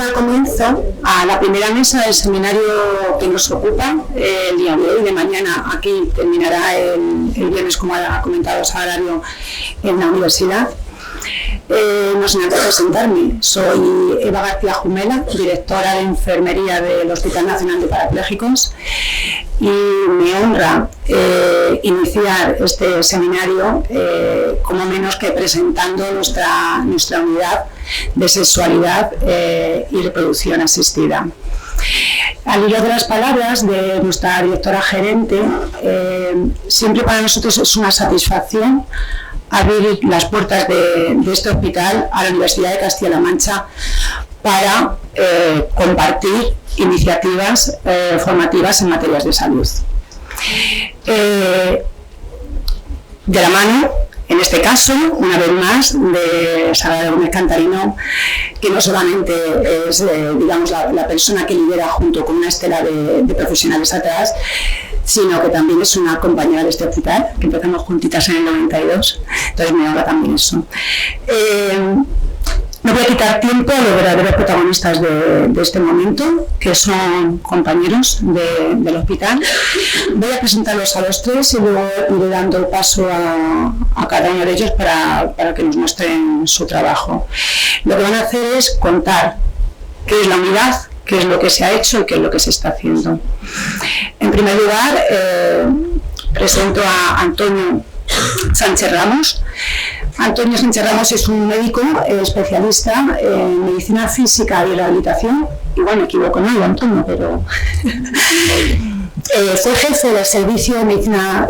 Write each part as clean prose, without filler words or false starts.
dar comienzo a la primera mesa del seminario que nos ocupa el día de hoy, de mañana. Aquí terminará el viernes, como ha comentado Sagrario, en la universidad. No sin antes presentarme, soy Eva García Jumela, directora de enfermería del Hospital Nacional de Parapléjicos, y me honra iniciar este seminario como menos que presentando nuestra unidad de sexualidad y reproducción asistida. Al hilo de las palabras de nuestra directora gerente, siempre para nosotros es una satisfacción abrir las puertas de este hospital a la Universidad de Castilla-La Mancha para compartir iniciativas formativas en materias de salud. De la mano, en este caso, una vez más, de Sagrario Gómez Cantarino, que no solamente es digamos, la persona que lidera junto con una estela de profesionales atrás, sino que también es una compañera de este hospital, que empezamos juntitas en el 92, entonces me honra también eso. No voy a quitar tiempo a los verdaderos protagonistas de este momento, que son compañeros del hospital. Voy a presentarlos a los tres y luego iré dando paso a cada uno de ellos para que nos muestren su trabajo. Lo que van a hacer es contar qué es la unidad, qué es lo que se ha hecho y qué es lo que se está haciendo. En primer lugar, presento a Antonio Sánchez Ramos. Antonio Sánchez Ramos es un médico especialista en medicina física y rehabilitación. Igual me equivoco, no, Antonio, pero fue jefe del servicio de medicina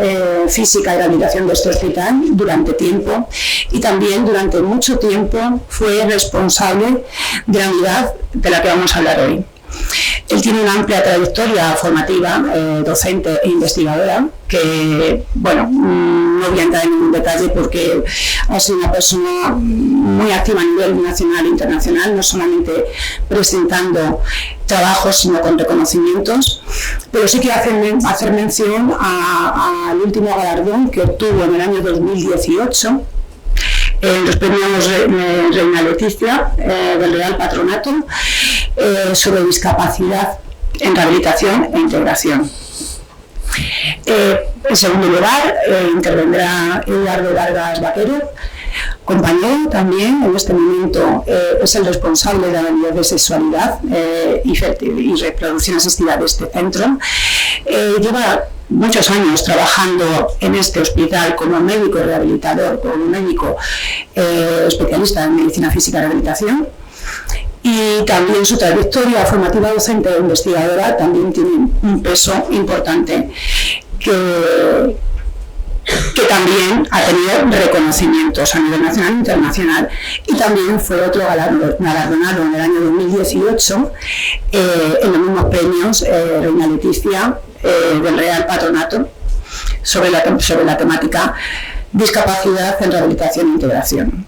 física y rehabilitación de este hospital durante tiempo, y también durante mucho tiempo fue responsable de la unidad de la que vamos a hablar hoy. Él tiene una amplia trayectoria formativa, docente e investigadora, que, bueno, no voy a entrar en ningún detalle porque ha sido una persona muy activa a nivel nacional e internacional, no solamente presentando trabajos, sino con reconocimientos. Pero sí quiero hacer mención al último galardón que obtuvo en el año 2018, en los premios Reina Leticia del Real Patronato, sobre discapacidad en rehabilitación e integración. En segundo lugar, intervendrá Eduardo Vargas Vaquero, compañero también. En este momento es el responsable de la unidad de sexualidad y reproducción asistida de este centro. Lleva muchos años trabajando en este hospital como médico rehabilitador, como médico especialista en medicina física y rehabilitación. Y también su trayectoria formativa docente e investigadora también tiene un peso importante que también ha tenido reconocimientos a nivel nacional e internacional, y también fue otro galardonado en el año 2018 en los mismos premios Reina Leticia del Real Patronato sobre la temática discapacidad en rehabilitación e integración.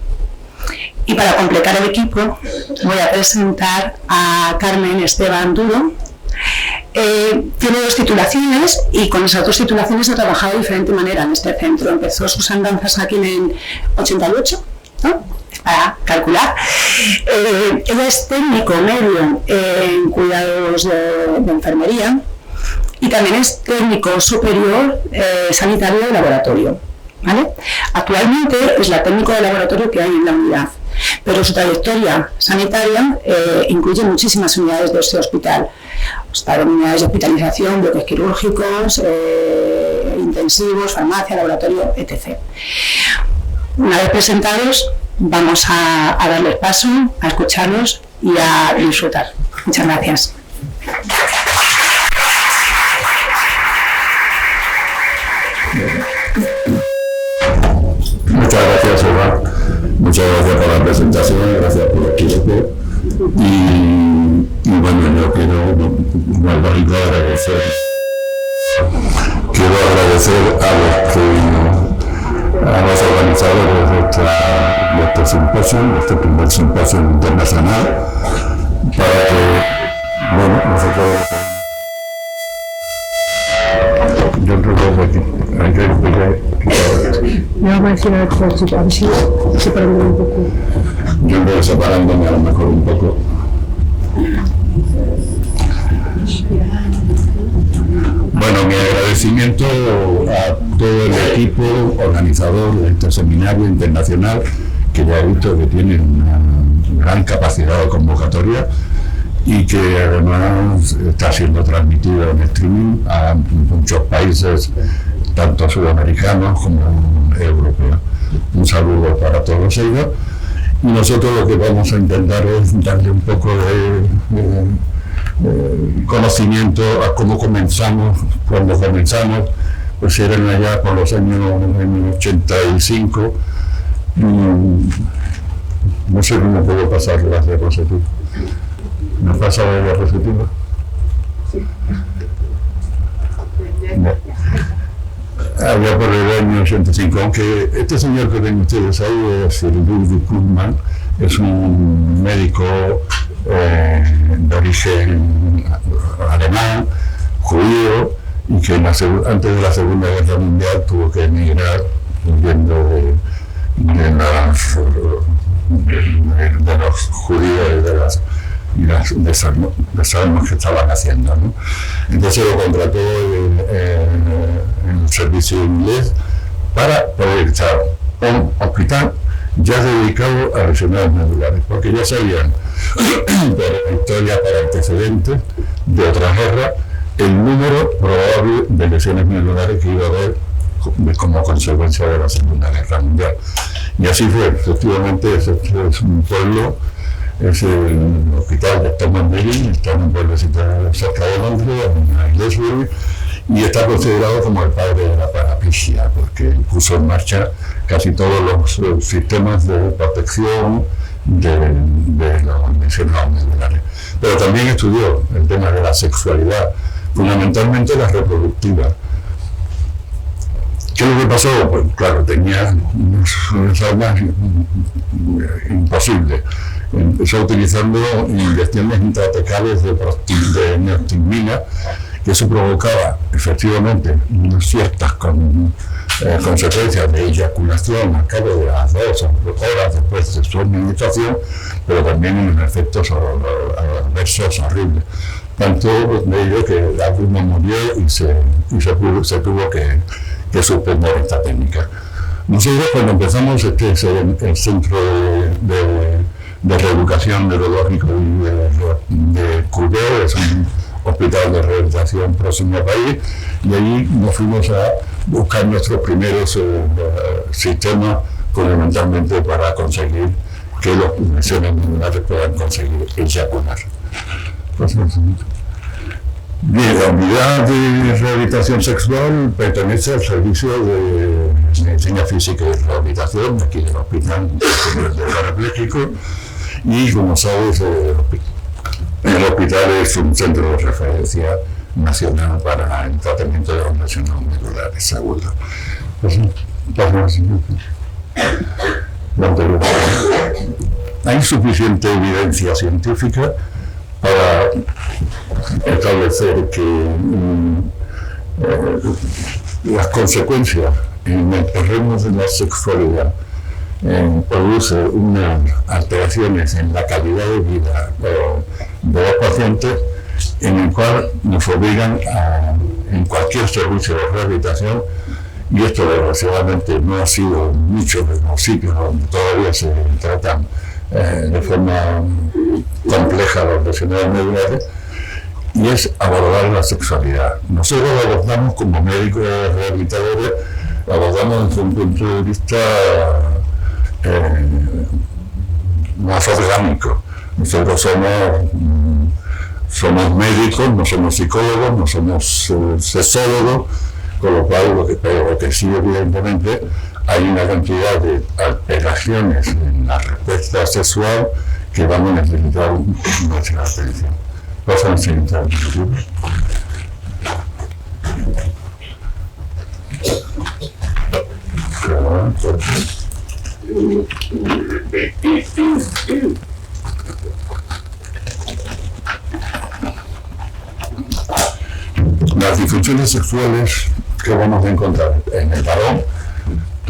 Y para completar el equipo voy a presentar a Carmen Esteban Duro. Tiene 2 titulaciones y con esas 2 titulaciones ha trabajado de diferente manera en este centro. Empezó sus andanzas aquí en el 88, ¿no? Para calcular. Ella es técnico medio en cuidados de enfermería y también es técnico superior sanitario de laboratorio, ¿vale? Actualmente es la técnico de laboratorio que hay en la unidad, pero su trayectoria sanitaria incluye muchísimas unidades de este hospital. Está en unidades de hospitalización, bloques quirúrgicos, intensivos, farmacia, laboratorio, etc. Una vez presentados, vamos a darles paso, a escucharlos y a disfrutar. Muchas gracias. Muchas gracias, Eva. Muchas gracias por la presentación, gracias por el equipo. Y bueno, yo quiero, muy lógico, agradecer a los que hemos organizado este simposio, este primer simposio internacional, para que, bueno, nosotros... Yo creo que hay que explicar. Me vamos a decir a ver si separando un poco. Yo creo que separándome a lo mejor un poco. Bueno, mi agradecimiento a todo el equipo organizador de este seminario internacional, que ya he visto que tiene una gran capacidad de convocatoria y que además está siendo transmitido en streaming a muchos países, tanto sudamericanos como europeos. Un saludo para todos ellos. Y nosotros lo que vamos a intentar es darle un poco de conocimiento a cómo comenzamos. Cuando comenzamos, pues eran allá por los años 85. No sé cómo puedo pasar las diapositivas. ¿Me pasa la diapositiva? No. Había por el año 85, aunque este señor que ven ustedes ahí es el Ludwig Kuhlmann, es un médico de origen alemán, judío, y que antes de la Segunda Guerra Mundial tuvo que emigrar huyendo de los judíos y de las desarmes que estaban haciendo, ¿no? Entonces lo contrató el servicio inglés para proyectar un hospital ya dedicado a lesiones medulares, porque ya sabían por historia, para antecedentes de otras guerras, el número probable de lesiones medulares que iba a haber como consecuencia de la Segunda Guerra Mundial. Y así fue. Efectivamente, es un pueblo, es el hospital de Thomas Begin, está en un pueblecito cerca de Londres, en Glasgow, y está considerado como el padre de la paraplegia, porque puso en marcha casi todos los sistemas de protección de los lesionados medulares. Pero también estudió el tema de la sexualidad, fundamentalmente la reproductiva. ¿Qué es lo que pasó? Pues claro, tenía unas armas imposibles. Empezó utilizando inyecciones intratecales de neostigmina, que eso provocaba efectivamente ciertas consecuencias de eyaculación al cabo de las 2 horas después de su administración, pero también unos efectos adversos horribles. Tanto de ello que alguno murió y se tuvo que suspender esta técnica. Nosotros cuando empezamos, este es el centro de reeducación neurológico de Cullera, es un hospital de rehabilitación próximo al país, y allí nos fuimos a buscar nuestros primeros sistemas, fundamentalmente para conseguir que los lesiones medulares puedan conseguir eyacular. Bien, la unidad de rehabilitación sexual pertenece al servicio de medicina física y rehabilitación aquí del hospital de parapléjico, y como sabes, el hospital es un centro de referencia nacional para el tratamiento de los lesionados medulares agudos. Hay suficiente evidencia científica para establecer que las consecuencias en el terreno de la sexualidad produce unas alteraciones en la calidad de vida de los pacientes, en el cual nos obligan en cualquier servicio de rehabilitación, y esto desgraciadamente no ha sido en muchos de los sitios donde todavía se tratan de forma compleja los lesionados medulares, y es abordar la sexualidad. Nosotros lo abordamos como médicos rehabilitadores, lo abordamos desde un punto de vista más orgánico. Nosotros somos médicos, no somos psicólogos, no somos sexólogos, con lo cual lo que sí, evidentemente, hay una cantidad de alteraciones en la respuesta sexual que van a necesitar nuestra atención. Pasan a siguiente diapositiva. Las disfunciones sexuales que vamos a encontrar en el varón,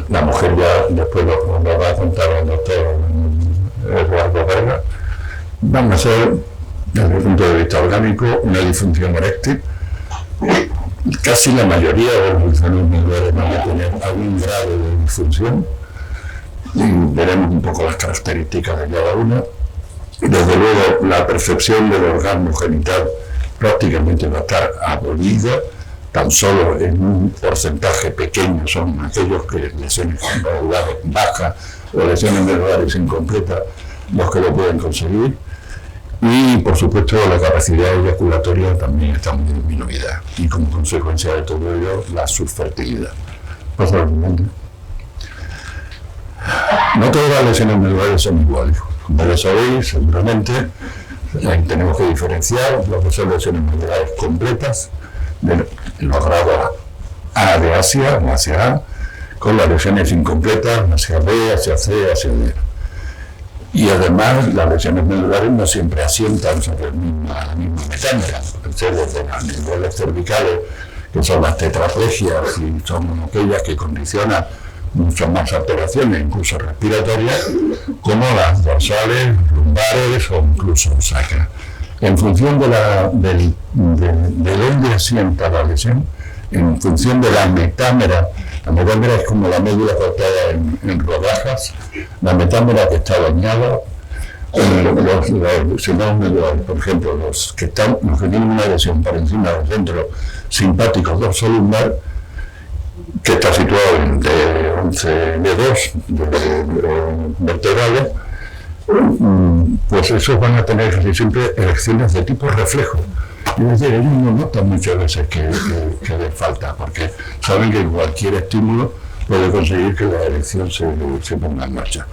la mujer ya después lo va a contar el doctor Eduardo Berga, van a ser, desde el punto de vista orgánico, una disfunción eréctil, casi la mayoría de los lesiones medulares van a tener algún grado de disfunción y veremos un poco las características de cada una. Desde luego, la percepción del orgasmo genital prácticamente va a estar abolida, tan solo en un porcentaje pequeño son aquellos que lesiones medulares bajas o lesiones medulares incompletas los que lo pueden conseguir. Y, por supuesto, la capacidad eyaculatoria también está muy disminuida y, como consecuencia de todo ello, la subfertilidad. Pasa al siguiente. No todas las lesiones medulares son iguales. Como lo sabéis, seguramente, tenemos que diferenciar lo que son lesiones medulares completas, de los grados A de Asia o hacia A, con las lesiones incompletas hacia B, hacia C, hacia D. Y además, las lesiones medulares no siempre asientan sobre la misma metámera. Desde los niveles cervicales, que son las tetraplegias y son aquellas que condicionan muchas más alteraciones, incluso respiratorias, como las dorsales, lumbares o incluso sacras. En función de dónde asienta la lesión, en función de la metámera es como la médula cortada en rodajas, la metámera que está dañada, los lesionados medulares, por ejemplo, los que tienen una lesión por encima del centro simpático dorsolumbar, que está situado en D11, D2 vertebrales, pues esos van a tener casi siempre erecciones de tipo reflejo. Es decir, ellos no notan muchas veces que les falta, porque saben que cualquier estímulo puede conseguir que la erección se ponga en marcha.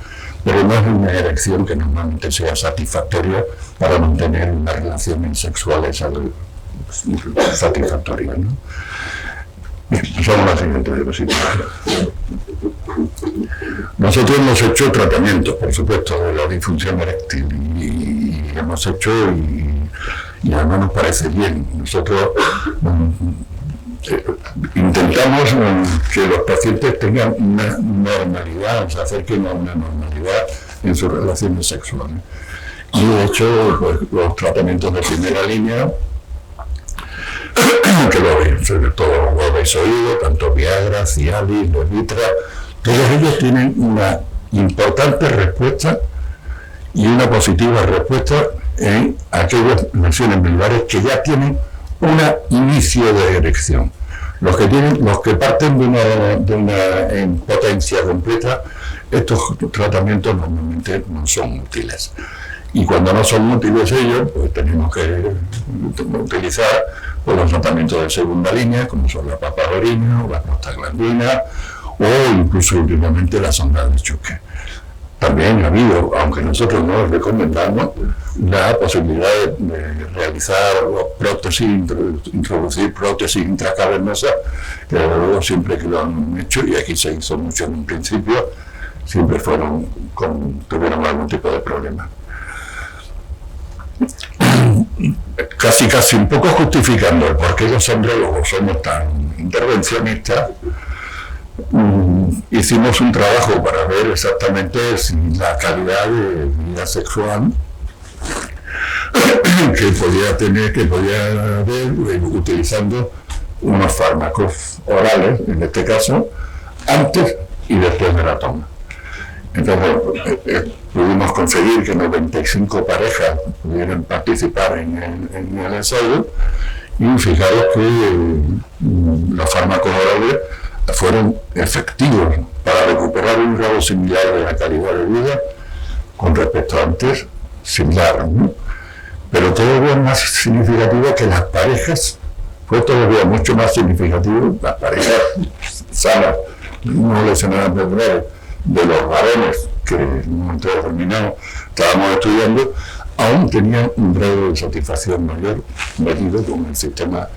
Pero no es una erección que normalmente sea satisfactoria para mantener unas relaciones sexuales satisfactorias, ¿no? Bien, pasamos a la siguiente diapositiva. Nosotros hemos hecho tratamientos, por supuesto, de la disfunción eréctil y hemos hecho y además nos parece bien. Nosotros intentamos que los pacientes tengan una normalidad, se acerquen a una normalidad en sus relaciones sexuales. Y de hecho, pues, los tratamientos de primera línea, que sobre todo lo habéis oído, tanto Viagra, Cialis, Levitra, todos ellos tienen una importante respuesta y una positiva respuesta en aquellas lesiones medulares que ya tienen un inicio de erección. Los que parten de una impotencia completa, estos tratamientos normalmente no son útiles. Y cuando no son útiles ellos, pues tenemos que utilizar los tratamientos de segunda línea, como son la papaverina o la prostaglandina, o incluso últimamente la sonda de choque. También ha habido, aunque nosotros no recomendamos, la posibilidad de realizar prótesis, introducir prótesis intracavernosas, que desde luego siempre que lo han hecho, y aquí se hizo mucho en un principio, siempre tuvieron algún tipo de problema. Casi un poco justificando el por qué los andrólogos somos tan intervencionistas, hicimos un trabajo para ver exactamente si la calidad de vida sexual que podía haber utilizando unos fármacos orales, en este caso, antes y después de la toma. Entonces, pudimos conseguir que 95 parejas pudieran participar en el ensayo y fijaros que los fármacos orales fueron efectivos para recuperar un grado similar de la calidad de vida con respecto a antes, similar, ¿no? Pero todavía más significativo que las parejas, fue todavía mucho más significativo, las parejas sanas, no lesionadas medulares, de los varones que en un momento determinado estábamos estudiando, aún tenían un grado de satisfacción mayor medido con el sistema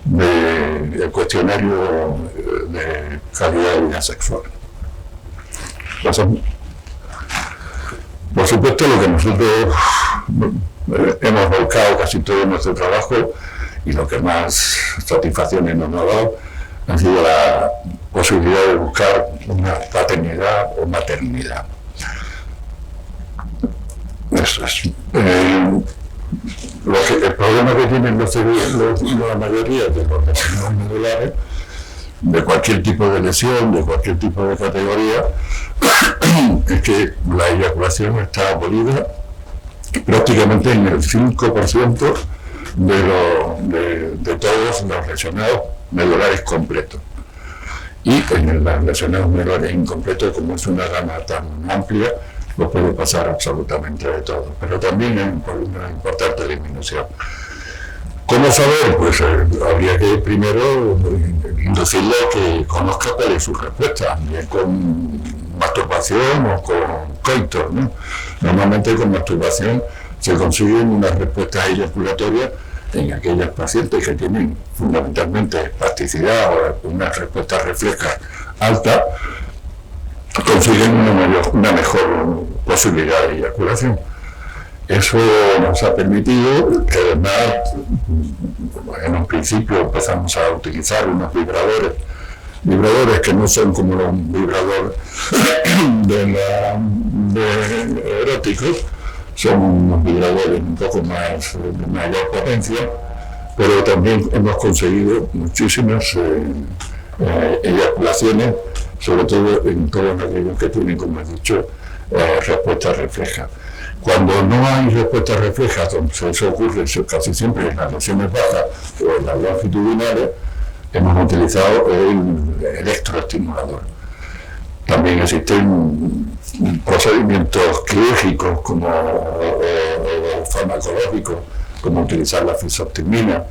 del cuestionario de calidad de vida sexual. Por supuesto, lo que nosotros hemos volcado casi todo nuestro trabajo y lo que más satisfacciones nos ha dado ha sido la posibilidad de buscar una paternidad o maternidad. Eso es. el problema que tienen la mayoría de los lesionados medulares, de cualquier tipo de lesión, de cualquier tipo de categoría, es que la eyaculación está abolida prácticamente en el 5% de todos los lesionados medulares completos. Y en los lesionados medulares incompletos, como es una gama tan amplia, lo puede pasar absolutamente de todo, pero también hay una importante disminución. ¿Cómo saber? Pues habría que primero inducirle a que conozca cuál es su respuesta, bien con masturbación o con coito, ¿no? Normalmente con masturbación se consiguen unas respuestas eyaculatorias en aquellas pacientes que tienen fundamentalmente espasticidad o unas respuestas reflejas altas, consiguen una mejor posibilidad de eyaculación. Eso nos ha permitido que además, en un principio empezamos a utilizar unos vibradores que no son como los vibradores eróticos, son unos vibradores un poco más de mayor potencia, pero también hemos conseguido muchísimas eyaculaciones, sobre todo en todos aquellos que tienen, como he dicho, respuestas reflejas. Cuando no hay respuestas reflejas, eso ocurre casi siempre en las lesiones bajas o en las longitudinales, hemos utilizado el electroestimulador. También existen procedimientos quirúrgicos como farmacológicos, como utilizar la fisostigmina.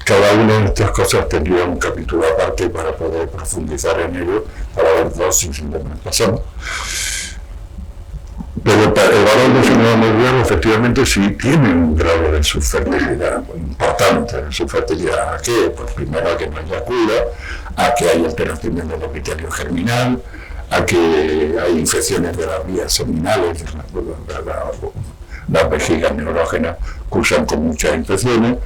Cada una de estas cosas tendría un capítulo aparte para poder profundizar en ello, para ver dosis de pasamos. Pero el varón lesionado medular efectivamente sí tiene un grado de subfertilidad importante. De subfertilidad, ¿a qué? Pues primero a que no eyacula, a que hay alteraciones del epitelio germinal, a que hay infecciones de las vías seminales, las vejigas neurógenas cursan con muchas infecciones,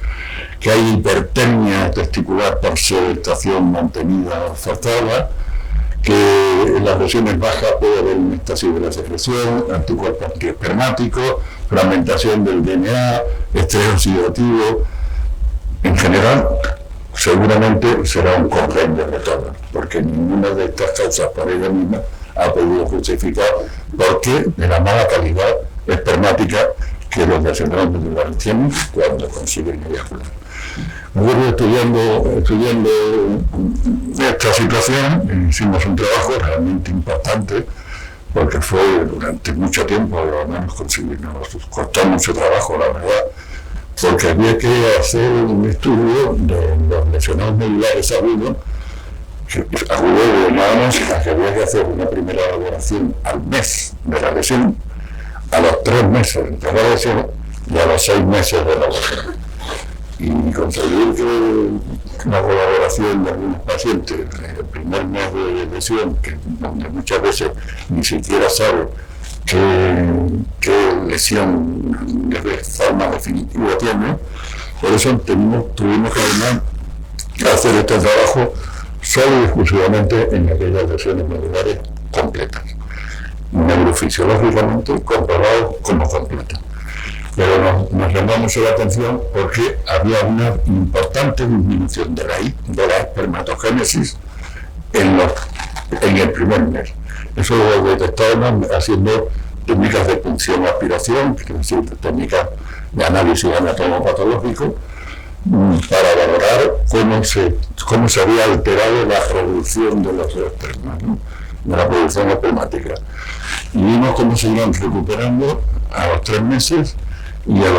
que hay hipertermia testicular por sedestación mantenida forzada, que en las lesiones bajas puede haber una estasis de la secreción, anticuerpos antiespermáticos, fragmentación del DNA, estrés oxidativo. En general, seguramente será un compendio de todas, porque ninguna de estas causas por ella misma ha podido justificar por qué de la mala calidad espermática que los lesionados medulares tienen cuando consiguen eyacular. Nosotros estudiando esta situación, hicimos un trabajo realmente importante, porque fue durante mucho tiempo, nos costó mucho trabajo, la verdad, porque había que hacer un estudio de los lesionados medulares agudos, nada más, que había que hacer una primera elaboración al mes de la lesión, a los 3 meses de la lesión y a los 6 meses de la lesión. Y conseguir que la colaboración de algunos pacientes en el primer mes de lesión, donde muchas veces ni siquiera sabe qué lesión de forma definitiva tiene, por eso tuvimos que además hacer este trabajo solo y exclusivamente en aquellas lesiones medulares completas, neurofisiológicamente comprobados como completas. Pero nos llamó mucho la atención porque había una importante disminución de la espermatogénesis en el primer mes. Eso lo detectábamos haciendo técnicas de punción o aspiración, que es decir, técnicas de análisis anatomopatológico, para valorar cómo se había alterado la producción de los espermas, ¿no? De la producción espermática. Y vimos cómo se iban recuperando a los 3 meses, y a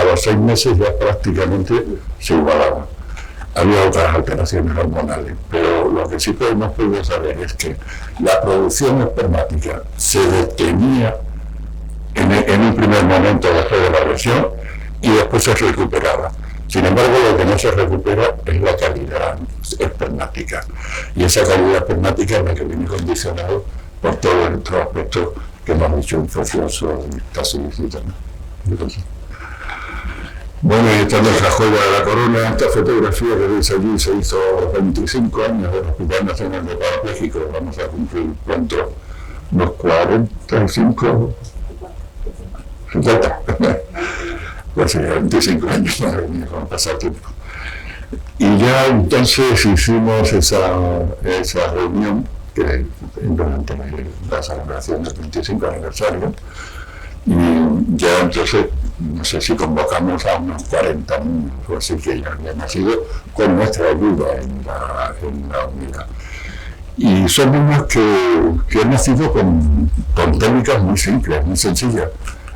los 6 meses ya prácticamente se igualaba. Había otras alteraciones hormonales, pero lo que sí hemos podido saber es que la producción espermática se detenía en un primer momento después de la lesión y después se recuperaba. Sin embargo, lo que no se recupera es la calidad espermática, y esa calidad espermática es la que viene condicionada por todos estos aspectos que hemos dicho, infecciosos, estasis y tal. Bueno, y esta es nuestra joya de la corona. Esta fotografía que veis allí se hizo 25 años del Hospital Nacional de Parapléjicos. Vamos a cumplir pronto los 45, 50. pues 25 años con el pasar tiempo. Y ya entonces hicimos esa reunión que durante la celebración del 25 aniversario, y ya entonces, no sé si convocamos a unos 40 niños o así que ya habían nacido con nuestra ayuda en la unidad. Y son niños que han nacido con técnicas muy simples, muy sencillas.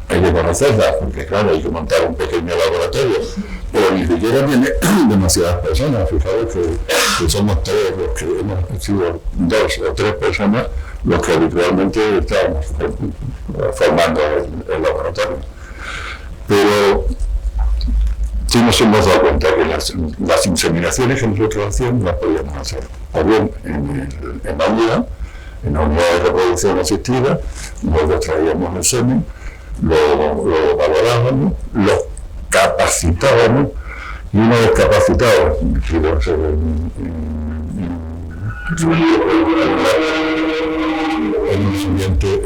Hay que conocerlas, porque claro, hay que montar un pequeño laboratorio, pero ni siquiera tiene demasiadas personas. Fijaros que somos tres, los que hemos sido 2 o 3 personas los que habitualmente estamos formando el laboratorio. Pero sí nos hemos dado cuenta que las inseminaciones que nosotros hacíamos las podíamos hacer, o bien en la unidad de reproducción asistida, nosotros traíamos el semen, lo valorábamos, lo capacitábamos, y una vez capacitados,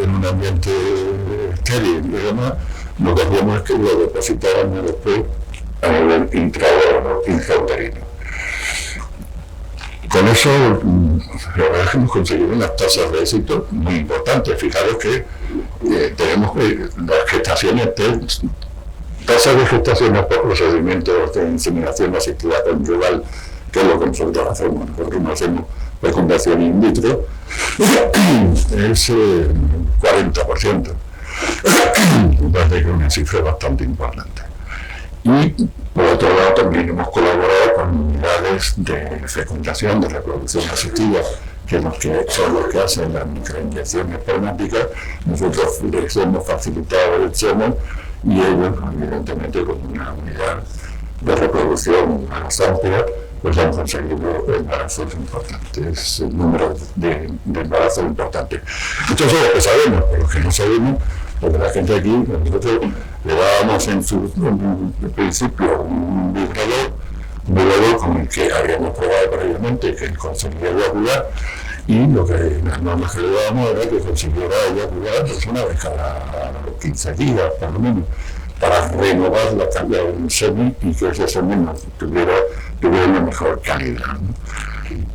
en un ambiente estéril y demás, lo que hacíamos es que lo depositábamos después a nivel intrauterino. Con eso, la verdad es que hemos conseguido unas tasas de éxito muy importantes. Fijaros que tenemos las gestaciones, tasas de gestaciones por procedimientos de inseminación asistida conyugal, que es lo que nosotros hacemos. Nosotros no hacemos fecundación in vitro, es 40%. Me parece que es una cifra bastante importante. Y por otro lado también hemos colaborado con unidades de fecundación, de reproducción asistida, que son los que hacen las microinyecciones espermáticas. Nosotros les hemos facilitado el semen y ellos, evidentemente, con una unidad de reproducción más amplia, pues han conseguido embarazos importantes, el número de embarazos importantes. Esto es lo que sabemos, pero lo que no sabemos, porque la gente aquí, nosotros le dábamos en principio un vibrador con el que habíamos probado previamente que conseguía eyacular, y las normas que le dábamos era que consiguiera eyacular pues una vez cada 15 días, por lo menos, para renovar la calidad del semen y que ese semen tuviera una mejor calidad, ¿no?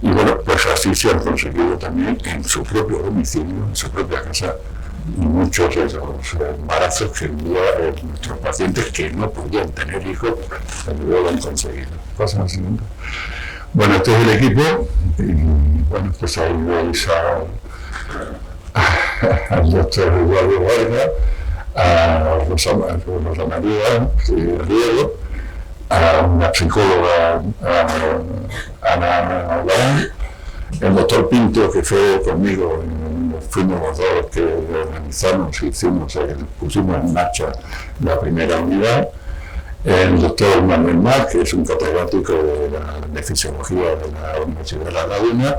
Y bueno, pues así se han conseguido también en su propio domicilio, en su propia casa, muchos de los embarazos que nuestros pacientes que no podían tener hijos, luego han conseguido. Pasan al siguiente. Bueno, este es el equipo, y bueno, pues ahí veis al doctor Eduardo Vargas, a Rosa María Riego, a una psicóloga, Ana Larán, el doctor Pinto, que fue conmigo, fuimos los dos que organizamos y pusimos en marcha la primera unidad, el doctor Manuel Mar, que es un catedrático de fisiología de la Universidad de La Laguna,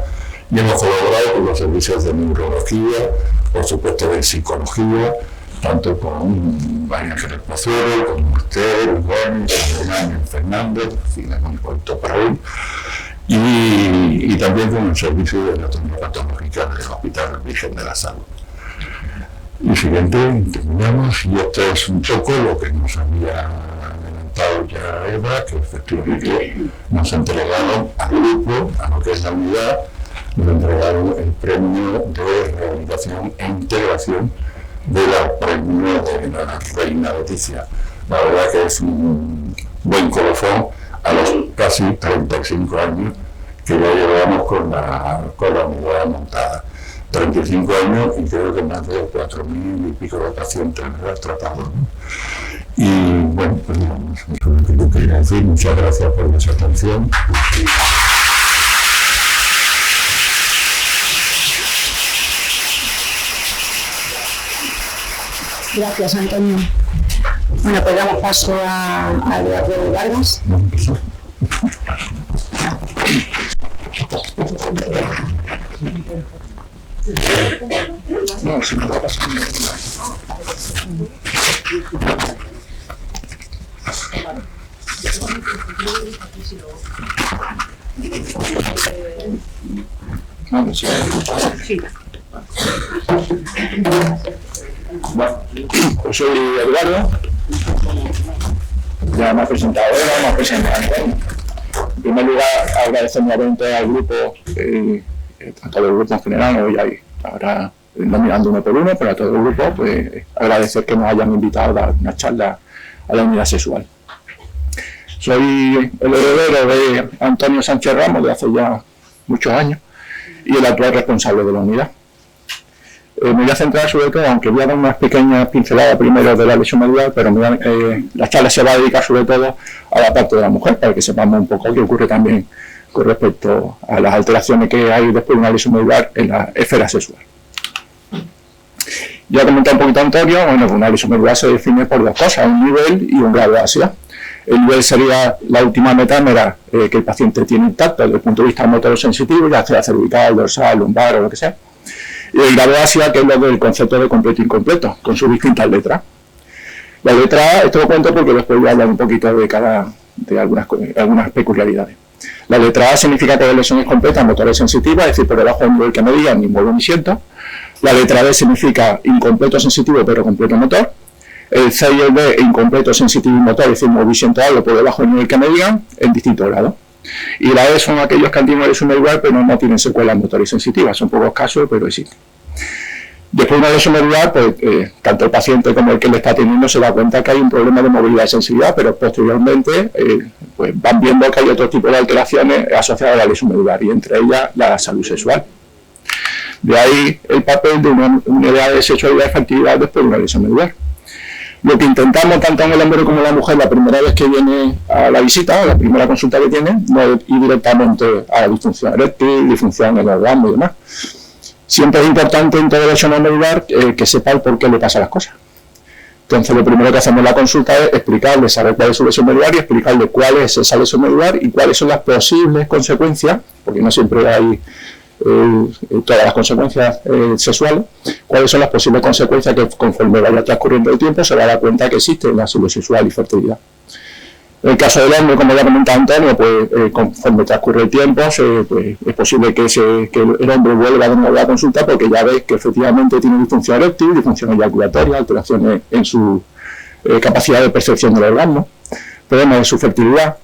y hemos colaborado con los servicios de neurología, por supuesto de psicología, tanto con María Ángeles Pozuelo, con usted, Gómez, con Ángel Fernández, un poquito para él, y también con el servicio de anatomía patológica del Hospital Virgen de la Salud. Y siguiente, terminamos, y esto es un poco lo que nos había adelantado ya Eva, que efectivamente nos entregaron al grupo, a lo que es la unidad, nos entregaron el premio de rehabilitación e integración de la premio de la Reina Leticia. La verdad que es un buen colofón a los casi 35 años que ya llevamos con la unidad montada. 35 años y creo que más de 4.000 y pico de pacientes tratados, ¿no? Y bueno, pues eso es lo que yo quería decir. Muchas gracias por vuestra atención. Gracias, Antonio. Bueno, pues damos paso a Eduardo Vargas. No, si no lo pasa. Vamos a ver. Bueno, pues soy Eduardo. Ya me ha presentado Eva, me ha presentado Antonio. En primer lugar, agradecer nuevamente al grupo, a todo el grupo en general, hoy hay, ahora nominando uno por uno, pero a todo el grupo, pues agradecer que nos hayan invitado a dar una charla a la unidad sexual. Soy el heredero de Antonio Sánchez Ramos de hace ya muchos años y el actual responsable de la unidad. Me voy a centrar sobre todo, aunque voy a dar unas pequeñas pinceladas primero de la lesión medular, pero la charla se va a dedicar sobre todo a la parte de la mujer, para que sepamos un poco qué ocurre también con respecto a las alteraciones que hay después de una lesión medular en la esfera sexual. Ya comenté un poquito Antonio, bueno, una lesión medular se define por dos cosas, un nivel y un grado de ácida. El nivel sería la última metámera que el paciente tiene intacto desde el punto de vista motor sensitivo, ya sea cervical, dorsal, lumbar o lo que sea. Y el grado ácida, que es lo del concepto de completo e incompleto, con sus distintas letras. La letra A, esto lo cuento porque después voy a hablar un poquito de algunas peculiaridades. La letra A significa que la lesión es completa, motores sensitiva, es decir, por debajo del nivel que me digan, ni muevo ni siento. La letra B significa incompleto sensitivo, pero completo motor. El C y el D, incompleto sensitivo y motor, es decir, muevo y siento algo por debajo del nivel que me digan, en distintos grados. Y la E son aquellos que han tenido una lesión medular, pero no tienen secuelas motores sensitivas, son pocos casos, pero existen. Después de una lesión medular, pues, tanto el paciente como el que le está atendiendo se da cuenta que hay un problema de movilidad y sensibilidad, pero posteriormente pues van viendo que hay otro tipo de alteraciones asociadas a la lesión medular, y entre ellas la salud sexual. De ahí el papel de una unidad de sexualidad y fertilidad después de una lesión medular. Lo que intentamos tanto en el hombre como en la mujer la primera vez que viene a la visita, o la primera consulta que tiene, no es ir directamente a la disfunción eréctil, disfunción en el orgasmo y demás. Siempre es importante en toda lesión medular que sepa el por qué le pasan las cosas. Entonces lo primero que hacemos en la consulta es explicarle, saber cuál es su lesión medular y explicarle cuál es esa lesión medular y cuáles son las posibles consecuencias, porque no siempre hay todas las consecuencias sexuales, cuáles son las posibles consecuencias que conforme vaya transcurriendo el tiempo se va a dar cuenta que existe en la salud sexual y fertilidad. En el caso del hombre, como ya comentaba Antonio, pues conforme transcurre el tiempo pues, es posible que el hombre vuelva de nuevo a la consulta porque ya ve que efectivamente tiene disfunción eréctil, disfunción eyaculatoria, alteraciones en su capacidad de percepción del orgasmo, problemas en su fertilidad.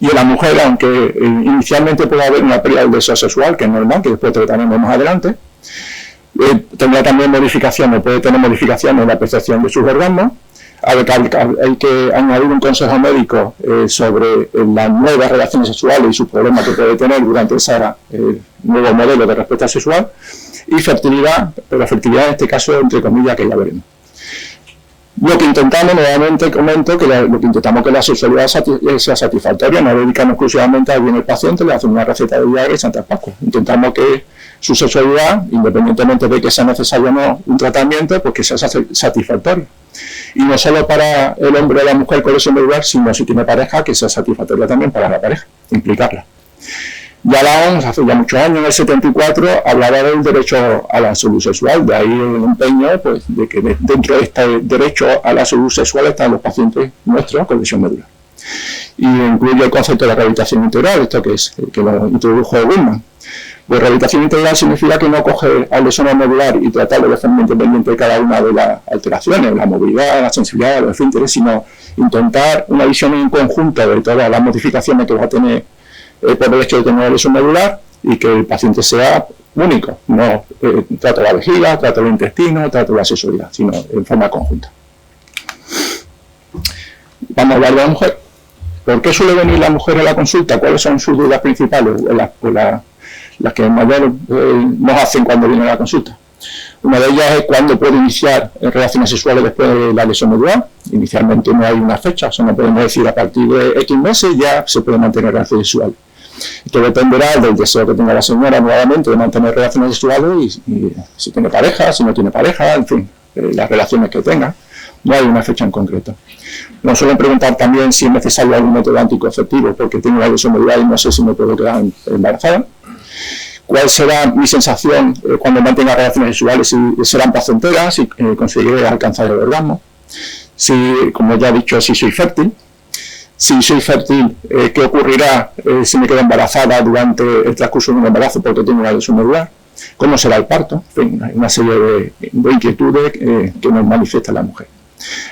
Y en la mujer, aunque inicialmente puede haber una pérdida del deseo sexual, que es normal, que después trataremos más adelante, tendrá también modificaciones, puede tener modificaciones en la percepción de sus orgasmos. Hay que añadir un consejo médico sobre las nuevas relaciones sexuales y sus problemas que puede tener durante ese nuevo modelo de respuesta sexual. Y fertilidad, pero la fertilidad en este caso, entre comillas, que ya veremos. Lo que intentamos, nuevamente comento, que lo que intentamos que la sexualidad sea satisfactoria, no dedicamos exclusivamente a bien el paciente, le hacemos una receta de Viagra y Santa Pascua. Intentamos que su sexualidad, independientemente de que sea necesario o no un tratamiento, pues que sea satisfactoria. Y no solo para el hombre o la mujer con lesión medular, sino si tiene pareja, que sea satisfactoria también para la pareja, implicarla. Ya la OMS, hace ya muchos años, en el 74, hablaba del derecho a la salud sexual, de ahí el empeño pues, de que dentro de este derecho a la salud sexual están los pacientes nuestros con lesión medular. Y incluye el concepto de la rehabilitación integral, esto que lo introdujo Wilman. Pues rehabilitación integral significa que no coge a lesión medular y tratarlo de forma independiente de cada una de las alteraciones, la movilidad, la sensibilidad, los esfínteres, sino intentar una visión en conjunto de todas las modificaciones que va a tener por el hecho de tener una lesión medular y que el paciente sea único, no trata la vejiga, trata el intestino, trata la sexualidad, sino en forma conjunta. Vamos a hablar de la mujer. ¿Por qué suele venir la mujer a la consulta? ¿Cuáles son sus dudas principales? Las que mayor nos hacen cuando vienen a la consulta. Una de ellas es cuándo puede iniciar relaciones sexuales después de la lesión medular. Inicialmente no hay una fecha, o sea, no podemos decir a partir de X meses ya se puede mantener relaciones sexuales. Esto dependerá del deseo que tenga la señora nuevamente de mantener relaciones sexuales y si tiene pareja, si no tiene pareja, en fin, las relaciones que tenga. No hay una fecha en concreto. Nos suelen preguntar también si es necesario algún método anticonceptivo porque tengo una lesión medular y no sé si me puedo quedar embarazada. ¿Cuál será mi sensación cuando mantenga relaciones sexuales? Si serán placenteras, si conseguiré alcanzar el orgasmo. Si, como ya he dicho, si soy fértil. Si soy fértil, ¿qué ocurrirá si me quedo embarazada durante el transcurso de un embarazo porque tengo una lesión medular? ¿Cómo será el parto? En fin, hay una serie de inquietudes que nos manifiesta la mujer.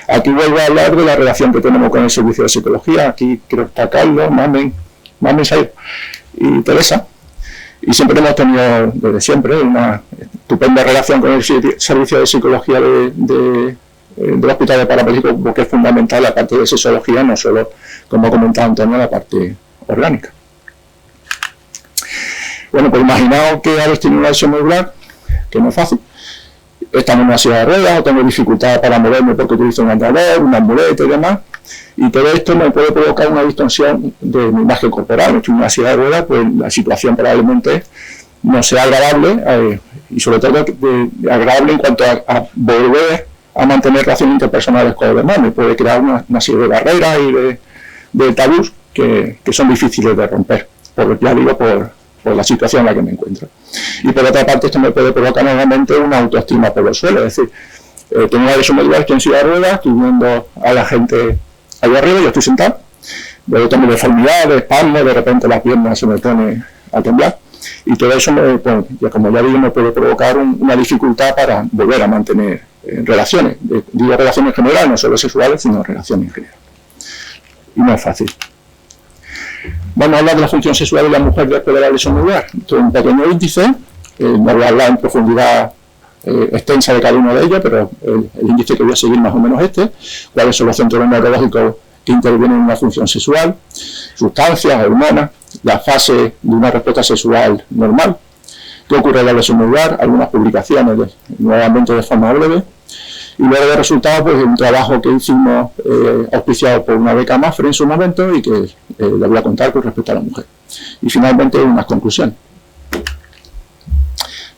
Aquí vuelvo a hablar de la relación que tenemos con el servicio de psicología. Aquí creo que está Carlos, Mamen y Teresa. Y siempre hemos tenido, desde siempre, una estupenda relación con el servicio de psicología del Hospital de Parapléjicos, porque es fundamental la parte de sexología, no solo, como ha comentado Antonio, la parte orgánica. Bueno, pues imaginaos que habéis tenido una lesión medular, que no es fácil. Estamos en una silla de ruedas, o tengo dificultad para moverme porque utilizo un andador, una muleta y demás, y todo esto me puede provocar una distorsión de mi imagen corporal. Estoy en una silla de ruedas, pues la situación probablemente no sea agradable, y sobre todo agradable en cuanto a volver a mantener relaciones interpersonales con los demás. Me puede crear una serie de barreras y de tabús que son difíciles de romper, ya digo, por la situación en la que me encuentro. Y por otra parte, esto me puede provocar nuevamente una autoestima por los suelos. Es decir, tengo una lesión medular, estoy en silla de ruedas, estoy viendo a la gente allá arriba, yo estoy sentado, luego tengo deformidades, espasmos, de repente la pierna se me pone a temblar, y todo eso, como ya digo, me puede provocar una dificultad para volver a mantener relaciones. Digo relaciones en general, no solo sexuales, sino relaciones en general. Y no es fácil. Vamos a hablar de la función sexual de la mujer después de la lesión medular. Esto es un pequeño índice, no voy a hablar en profundidad extensa de cada uno de ellos, pero el índice que voy a seguir más o menos cuáles son los centros neurológicos que intervienen en una función sexual, sustancias, hormonas, la fase de una respuesta sexual normal, qué ocurre en la lesión medular, algunas publicaciones nuevamente de forma breve, y luego de resultados, pues un trabajo que hicimos auspiciado por una beca MAFRE en su momento y que le voy a contar con respecto a la mujer. Y finalmente unas conclusiones.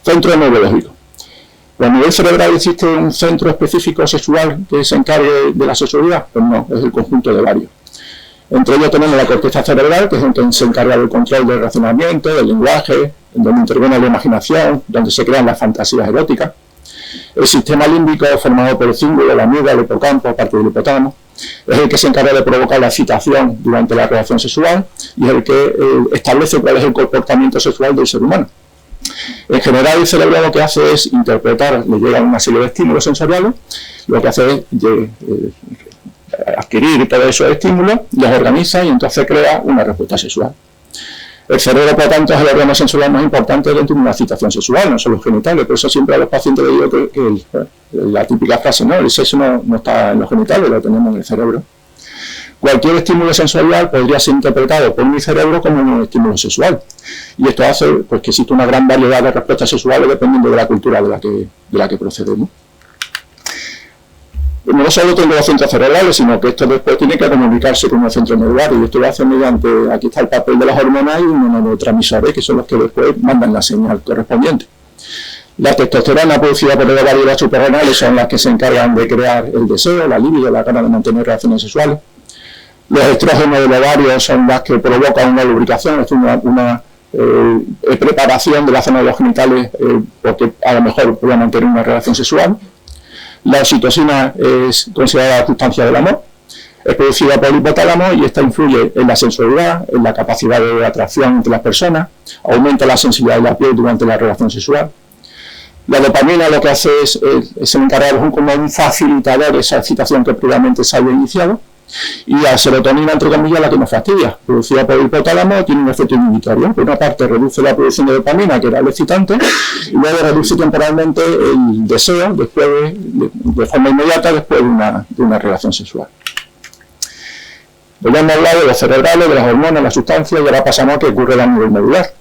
Centro neurológico. ¿A nivel cerebral existe un centro específico sexual que se encargue de la sexualidad? Pues no, es el conjunto de varios. Entre ellos tenemos la corteza cerebral, que es el que se encarga del control del razonamiento, del lenguaje, donde interviene la imaginación, donde se crean las fantasías eróticas. El sistema límbico, formado por el cíngulo, la amígdala, el hipocampo, parte del hipotálamo, es el que se encarga de provocar la excitación durante la relación sexual y es el que establece cuál es el comportamiento sexual del ser humano. En general, el cerebro lo que hace es interpretar, le llegan una serie de estímulos sensoriales, lo que hace es adquirir todos esos estímulos, los organiza y entonces crea una respuesta sexual. El cerebro, por tanto, es el órgano sensorial más importante dentro de una excitación sexual, no son los genitales. Por eso siempre a los pacientes les digo que la típica frase, no, el sexo no está en los genitales, lo tenemos en el cerebro. Cualquier estímulo sensorial podría ser interpretado por mi cerebro como un estímulo sexual. Y esto hace pues, que existe una gran variedad de respuestas sexuales dependiendo de la cultura de la que procedemos. No solo tengo los centros cerebrales, sino que esto después tiene que comunicarse con los centros medulares. Y esto lo hace mediante, aquí está el papel de las hormonas y unos neurotransmisores, que son los que después mandan la señal correspondiente. La testosterona producida por el ovario y las suprarrenales son las que se encargan de crear el deseo, la libido, la gana de mantener relaciones sexuales. Los estrógenos del ovario son las que provocan una lubricación, es una preparación de la zona de los genitales porque a lo mejor pueda mantener una relación sexual. La oxitocina es considerada la sustancia del amor, es producida por el hipotálamo y esta influye en la sensualidad, en la capacidad de atracción entre las personas, aumenta la sensibilidad de la piel durante la relación sexual. La dopamina lo que hace es encargar como un facilitador de esa excitación que previamente se había iniciado. Y la serotonina, entre comillas, la que nos fastidia, producida por el hipotálamo, tiene un efecto inhibitorio. Por una parte reduce la producción de dopamina, que era el excitante, y luego reduce temporalmente el deseo después de forma inmediata después de una relación sexual. Pues ya hemos hablado de los cerebrales, de las hormonas, las sustancias, y ahora pasamos a qué ocurre a nivel medular.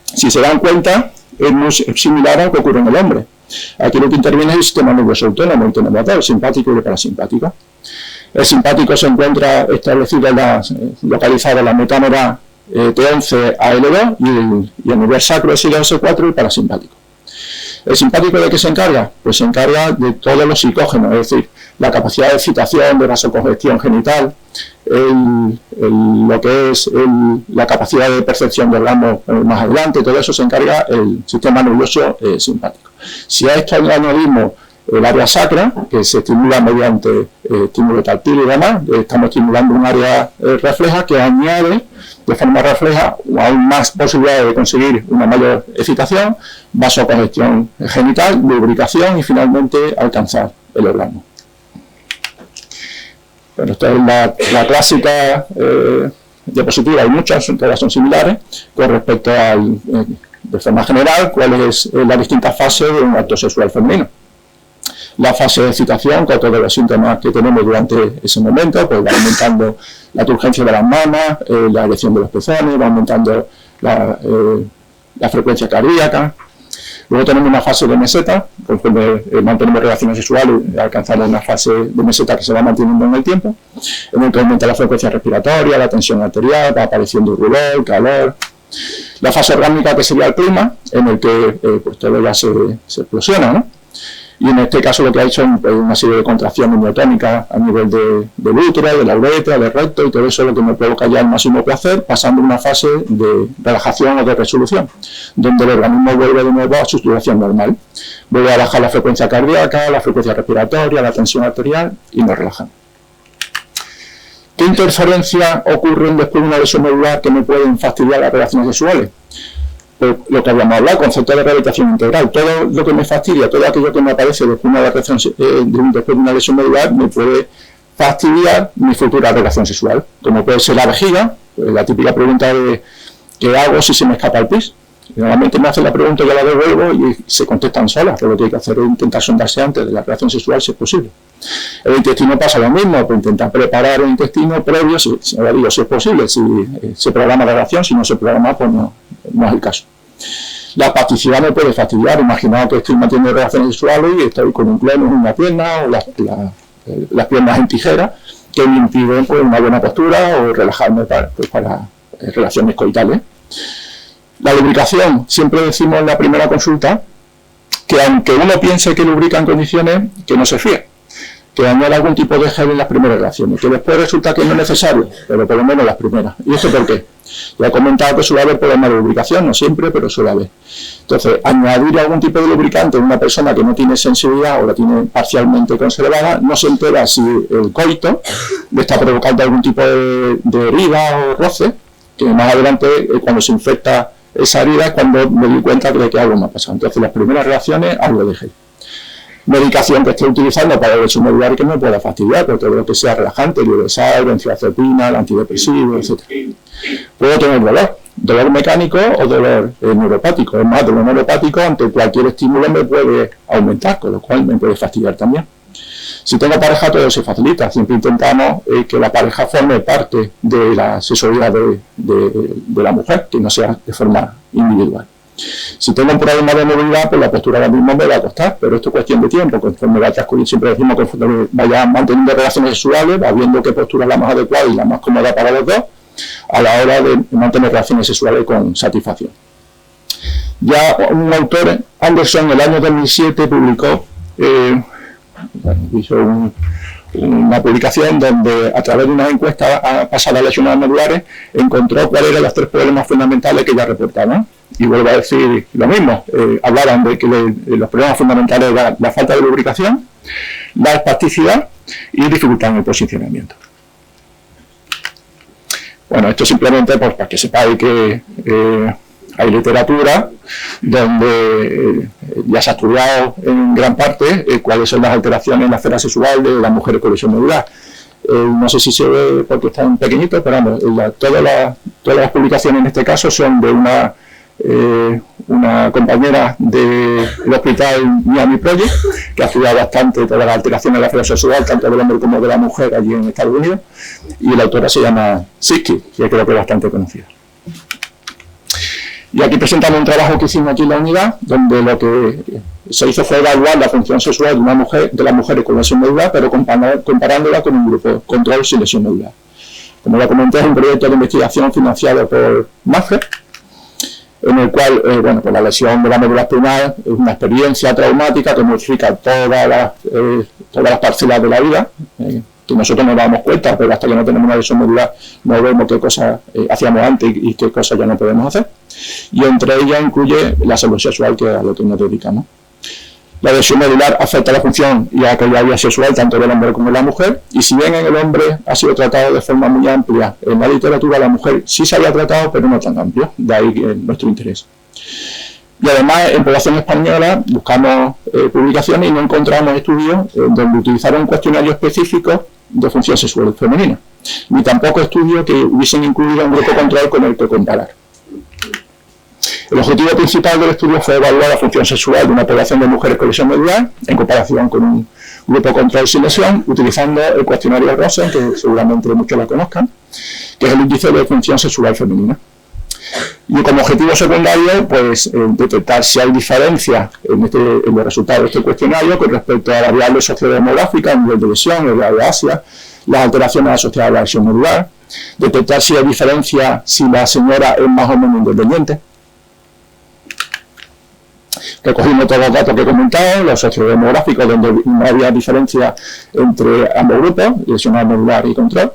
Si se dan cuenta, es muy similar a lo que ocurre en el hombre. Aquí lo que interviene es el sistema nervioso autónomo, el el simpático y el parasimpático. El simpático se encuentra establecido localizado en la metámera T11 a L2 y el nivel sacro es S4 y el parasimpático. ¿El simpático de qué se encarga? Pues se encarga de todos los psicógenos, es decir, la capacidad de excitación, de vasocongestión genital, lo que es la capacidad de percepción del orgasmo más adelante, todo eso se encarga el sistema nervioso simpático. Si a esto añadimos el área sacra, que se estimula mediante estímulo táctil y demás, estamos estimulando un área refleja que añade de forma refleja aún más posibilidades de conseguir una mayor excitación, vasocongestión genital, lubricación y finalmente alcanzar el orgasmo. Bueno, esta es la clásica diapositiva, hay muchas, todas son similares, con respecto al, de forma general, cuál es la distinta fase de un acto sexual femenino. La fase de excitación, con todos los síntomas que tenemos durante ese momento, pues va aumentando la turgencia de las mamas, la erección de los pezones, va aumentando la frecuencia cardíaca. Luego tenemos una fase de meseta, conforme mantenemos relaciones sexuales, alcanzamos una fase de meseta que se va manteniendo en el tiempo, en el que aumenta la frecuencia respiratoria, la tensión arterial, va apareciendo rubor, calor. La fase orgásmica, que sería el clima, en el que pues todo ya se explosiona, ¿no? Y en este caso lo que hay son una serie de contracciones miotónicas a nivel del útero, de la uretra, del recto, y todo eso es lo que me provoca ya el máximo placer, pasando a una fase de relajación o de resolución, donde el organismo vuelve de nuevo a su situación normal. Vuelve a bajar la frecuencia cardíaca, la frecuencia respiratoria, la tensión arterial, y nos relajamos. ¿Qué interferencias ocurren después de una lesión medular que me pueden fastidiar las relaciones sexuales? Pues lo que habíamos hablado, el concepto de rehabilitación integral. Todo lo que me fastidia, todo aquello que me aparece después de una lesión medular, me puede fastidiar mi futura relación sexual. Como puede ser la vejiga, pues la típica pregunta de ¿qué hago si se me escapa el pis? Normalmente me hacen la pregunta, yo la devuelvo y se contestan solas, pero lo que hay que hacer es intentar sondarse antes de la relación sexual si es posible. El intestino pasa lo mismo, pues intentar preparar el intestino previo, si es posible, si se programa la relación, si no se programa, pues no es el caso. La espasticidad me puede fastidiar. Imaginaos que estoy manteniendo relaciones sexuales y estoy con un cleno en una pierna o las piernas en tijera, que me impiden pues, una buena postura o relajarme para relaciones coitales. La lubricación, siempre decimos en la primera consulta que aunque uno piense que lubrica en condiciones, que no se fíe, que añade algún tipo de gel en las primeras relaciones, que después resulta que no es necesario, pero por lo menos las primeras. ¿Y eso por qué? Ya he comentado que suele haber problemas de lubricación, no siempre, pero suele haber. Entonces, añadir algún tipo de lubricante en una persona que no tiene sensibilidad o la tiene parcialmente conservada, no se entera si el coito le está provocando algún tipo de herida o roce, que más adelante, cuando se infecta esa herida, es cuando me doy cuenta de que algo me ha pasado. Entonces, las primeras reacciones, algo de gel. Medicación que esté utilizando para el lesión medular que me pueda fastidiar, por todo lo que sea relajante, diuresal, benzodiazepina, antidepresivo, etc. Puedo tener dolor mecánico o dolor neuropático. Es más, dolor neuropático ante cualquier estímulo me puede aumentar, con lo cual me puede fastidiar también. Si tengo pareja, todo se facilita. Siempre intentamos que la pareja forme parte de la sexualidad de la mujer, que no sea de forma individual. Si tengo un problema de movilidad, pues la postura ahora mismo me va a costar, pero esto es cuestión de tiempo. Conforme va a transcurrir, siempre decimos que vaya manteniendo relaciones sexuales, va viendo qué postura es la más adecuada y la más cómoda para los dos, a la hora de mantener relaciones sexuales con satisfacción. Ya un autor, Anderson, en el año 2007 publicó, hizo una publicación donde a través de una encuesta pasada a lesiones medulares encontró cuáles eran los 3 problemas fundamentales que ya reportaban. Y vuelvo a decir lo mismo, hablaban de que los problemas fundamentales eran la falta de lubricación, la espasticidad y dificultad en el posicionamiento. Bueno, esto simplemente pues, para que sepáis que hay literatura donde ya se ha estudiado en gran parte cuáles son las alteraciones en la esfera sexual de las mujeres con lesión medular. No sé si se ve porque están pequeñitos, pero vamos, todas las publicaciones en este caso son de una compañera del hospital Miami Project, que ha estudiado bastante todas las alteraciones de la esfera sexual, tanto del hombre como de la mujer allí en Estados Unidos, y la autora se llama Siski, que creo que es bastante conocida. Y aquí presentamos un trabajo que hicimos aquí en la unidad, donde lo que se hizo fue evaluar la función sexual de las mujeres con lesión medular, pero comparándola con un grupo control sin lesión medular. Como ya comenté, es un proyecto de investigación financiado por MAFER, en el cual pues la lesión de la médula espinal es una experiencia traumática que modifica todas las parcelas de la vida, que nosotros nos damos cuenta, pero hasta que no tenemos una lesión medular no vemos qué cosas hacíamos antes y qué cosas ya no podemos hacer. Y entre ellas incluye la salud sexual, que es a lo que nos dedicamos. La lesión medular afecta la función y la calidad de vida sexual tanto del hombre como de la mujer, y si bien en el hombre ha sido tratado de forma muy amplia, en la literatura la mujer sí se había tratado, pero no tan amplio, de ahí nuestro interés. Y además, en población española buscamos publicaciones y no encontramos estudios donde utilizaron cuestionarios específicos de función sexual femenina, ni tampoco estudios que hubiesen incluido un grupo control con el que comparar. El objetivo principal del estudio fue evaluar la función sexual de una población de mujeres con lesión medular en comparación con un grupo control sin lesión, utilizando el cuestionario Rosen, que seguramente muchos lo conozcan, que es el índice de función sexual femenina. Y como objetivo secundario, pues detectar si hay diferencias en los resultados de este cuestionario con respecto a variables sociodemográficas, nivel de lesión, el grado de Asia, las alteraciones asociadas a la lesión medular, detectar si hay diferencia si la señora es más o menos independiente. Recogimos todos los datos que he comentado, los sociodemográficos, donde no había diferencia entre ambos grupos, lesión medular y control.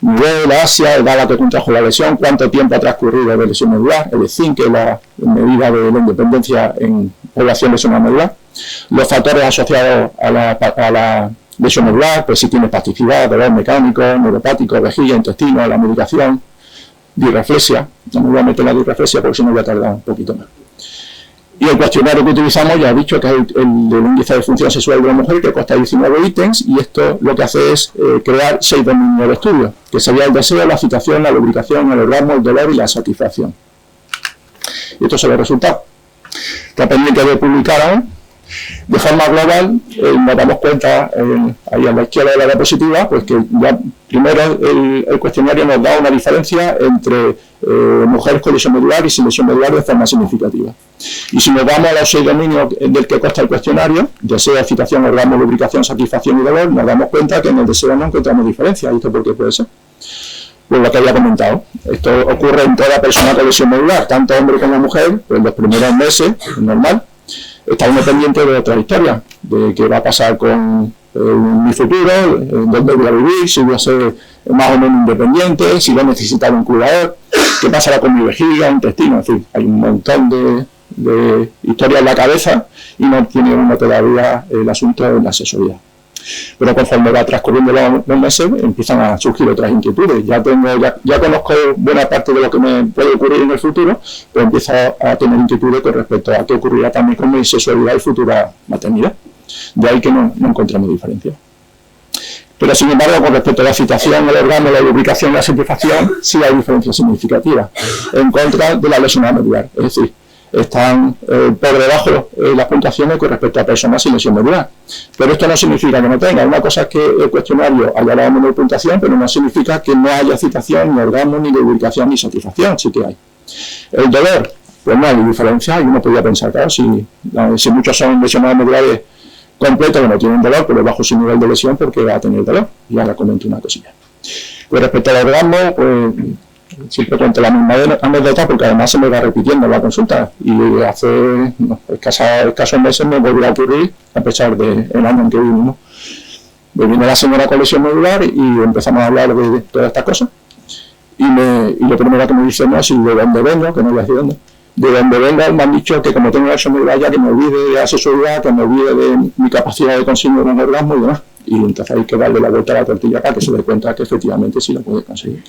Nivel, Asia, edad a la que contrajo la lesión, cuánto tiempo ha transcurrido de lesión medular, el ECIN, que es la medida de la independencia en población lesionada medular. Los factores asociados a la lesión medular, pues si tiene espasticidad, dolor mecánico, neuropático, vejiga, intestino, la medicación, disreflexia. No me voy a meter la disreflexia porque si no voy a tardar un poquito más. Y el cuestionario que utilizamos, ya he dicho que es el índice de función sexual de la mujer, que consta de 19 ítems, y esto lo que hace es crear 6 dominios de estudio, que sería el deseo, la excitación, la lubricación, el orgasmo, el dolor y la satisfacción. Y estos son los resultados. Está pendiente de publicar aún. De forma global, nos damos cuenta, ahí a la izquierda de la diapositiva, pues que ya primero el cuestionario nos da una diferencia entre mujeres con lesión medular y sin lesión medular de forma significativa. Y si nos vamos a los 6 dominios del que consta el cuestionario, deseo, excitación, orgasmo, lubricación, satisfacción y dolor, nos damos cuenta que en el deseo no encontramos diferencia. ¿Y esto por qué puede ser? Pues lo que había comentado. Esto ocurre en toda persona con lesión medular, tanto hombre como mujer, pues en los primeros meses, es normal. Está uno pendiente de otra historia, de qué va a pasar con mi futuro, dónde voy a vivir, si voy a ser más o menos independiente, si voy a necesitar un cuidador, qué pasará con mi vejiga, intestino, en fin, hay un montón de historias en la cabeza y no tiene uno todavía el asunto de la sexualidad. Pero conforme va transcurriendo los meses, empiezan a surgir otras inquietudes. Ya conozco buena parte de lo que me puede ocurrir en el futuro, pero empiezo a tener inquietudes con respecto a qué ocurrirá también con mi sexualidad y futura maternidad. De ahí que no encontramos diferencia. Pero sin embargo, con respecto a la excitación, el orgasmo, la lubricación, la satisfacción, sí hay diferencias significativas en contra de la lesión medular. Es decir, están por debajo las puntuaciones con respecto a personas sin lesión medular. Pero esto no significa que no tenga. Una cosa es que el cuestionario haya dado menor puntuación, pero no significa que no haya excitación, ni orgasmo, ni lubricación, ni satisfacción. Sí que hay. El dolor, pues no hay diferencia. Y uno podría pensar, claro, si muchos son lesionados medulares completos que no tienen dolor, pero bajo su nivel de lesión, porque va a tener dolor. Y ahora comento una cosilla. Con respecto al orgasmo, pues siempre cuento la misma anécdota porque además se me va repitiendo la consulta y hace escasos meses me volvió a ocurrir a pesar del año en que vivimos. Me vino la señora con lesión medular y empezamos a hablar de todas estas cosas y lo primero que me dice no es si de dónde vengo, que no voy a decir dónde. De donde vengo me han dicho que como tengo lesión medular ya que me olvide de la sexualidad, que me olvide de mi capacidad de conseguir un orgasmo y demás. Y entonces hay que darle la vuelta a la tortilla para que se dé cuenta que efectivamente sí lo puede conseguir.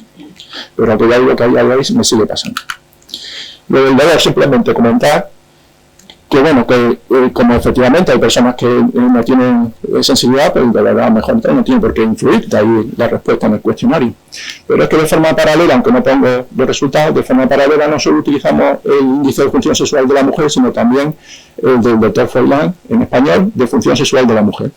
Pero lo que ya digo que hay algo ahí me sigue pasando. Lo del dolor, simplemente comentar que bueno, que como efectivamente hay personas que no tienen sensibilidad, pues el dolor a lo mejor no tiene por qué influir, de ahí la respuesta en el cuestionario. Pero es que de forma paralela, aunque no pongo los resultados, de forma paralela no solo utilizamos el índice de función sexual de la mujer, sino también el del Dr. Froilán, en español, de función sexual de la mujer.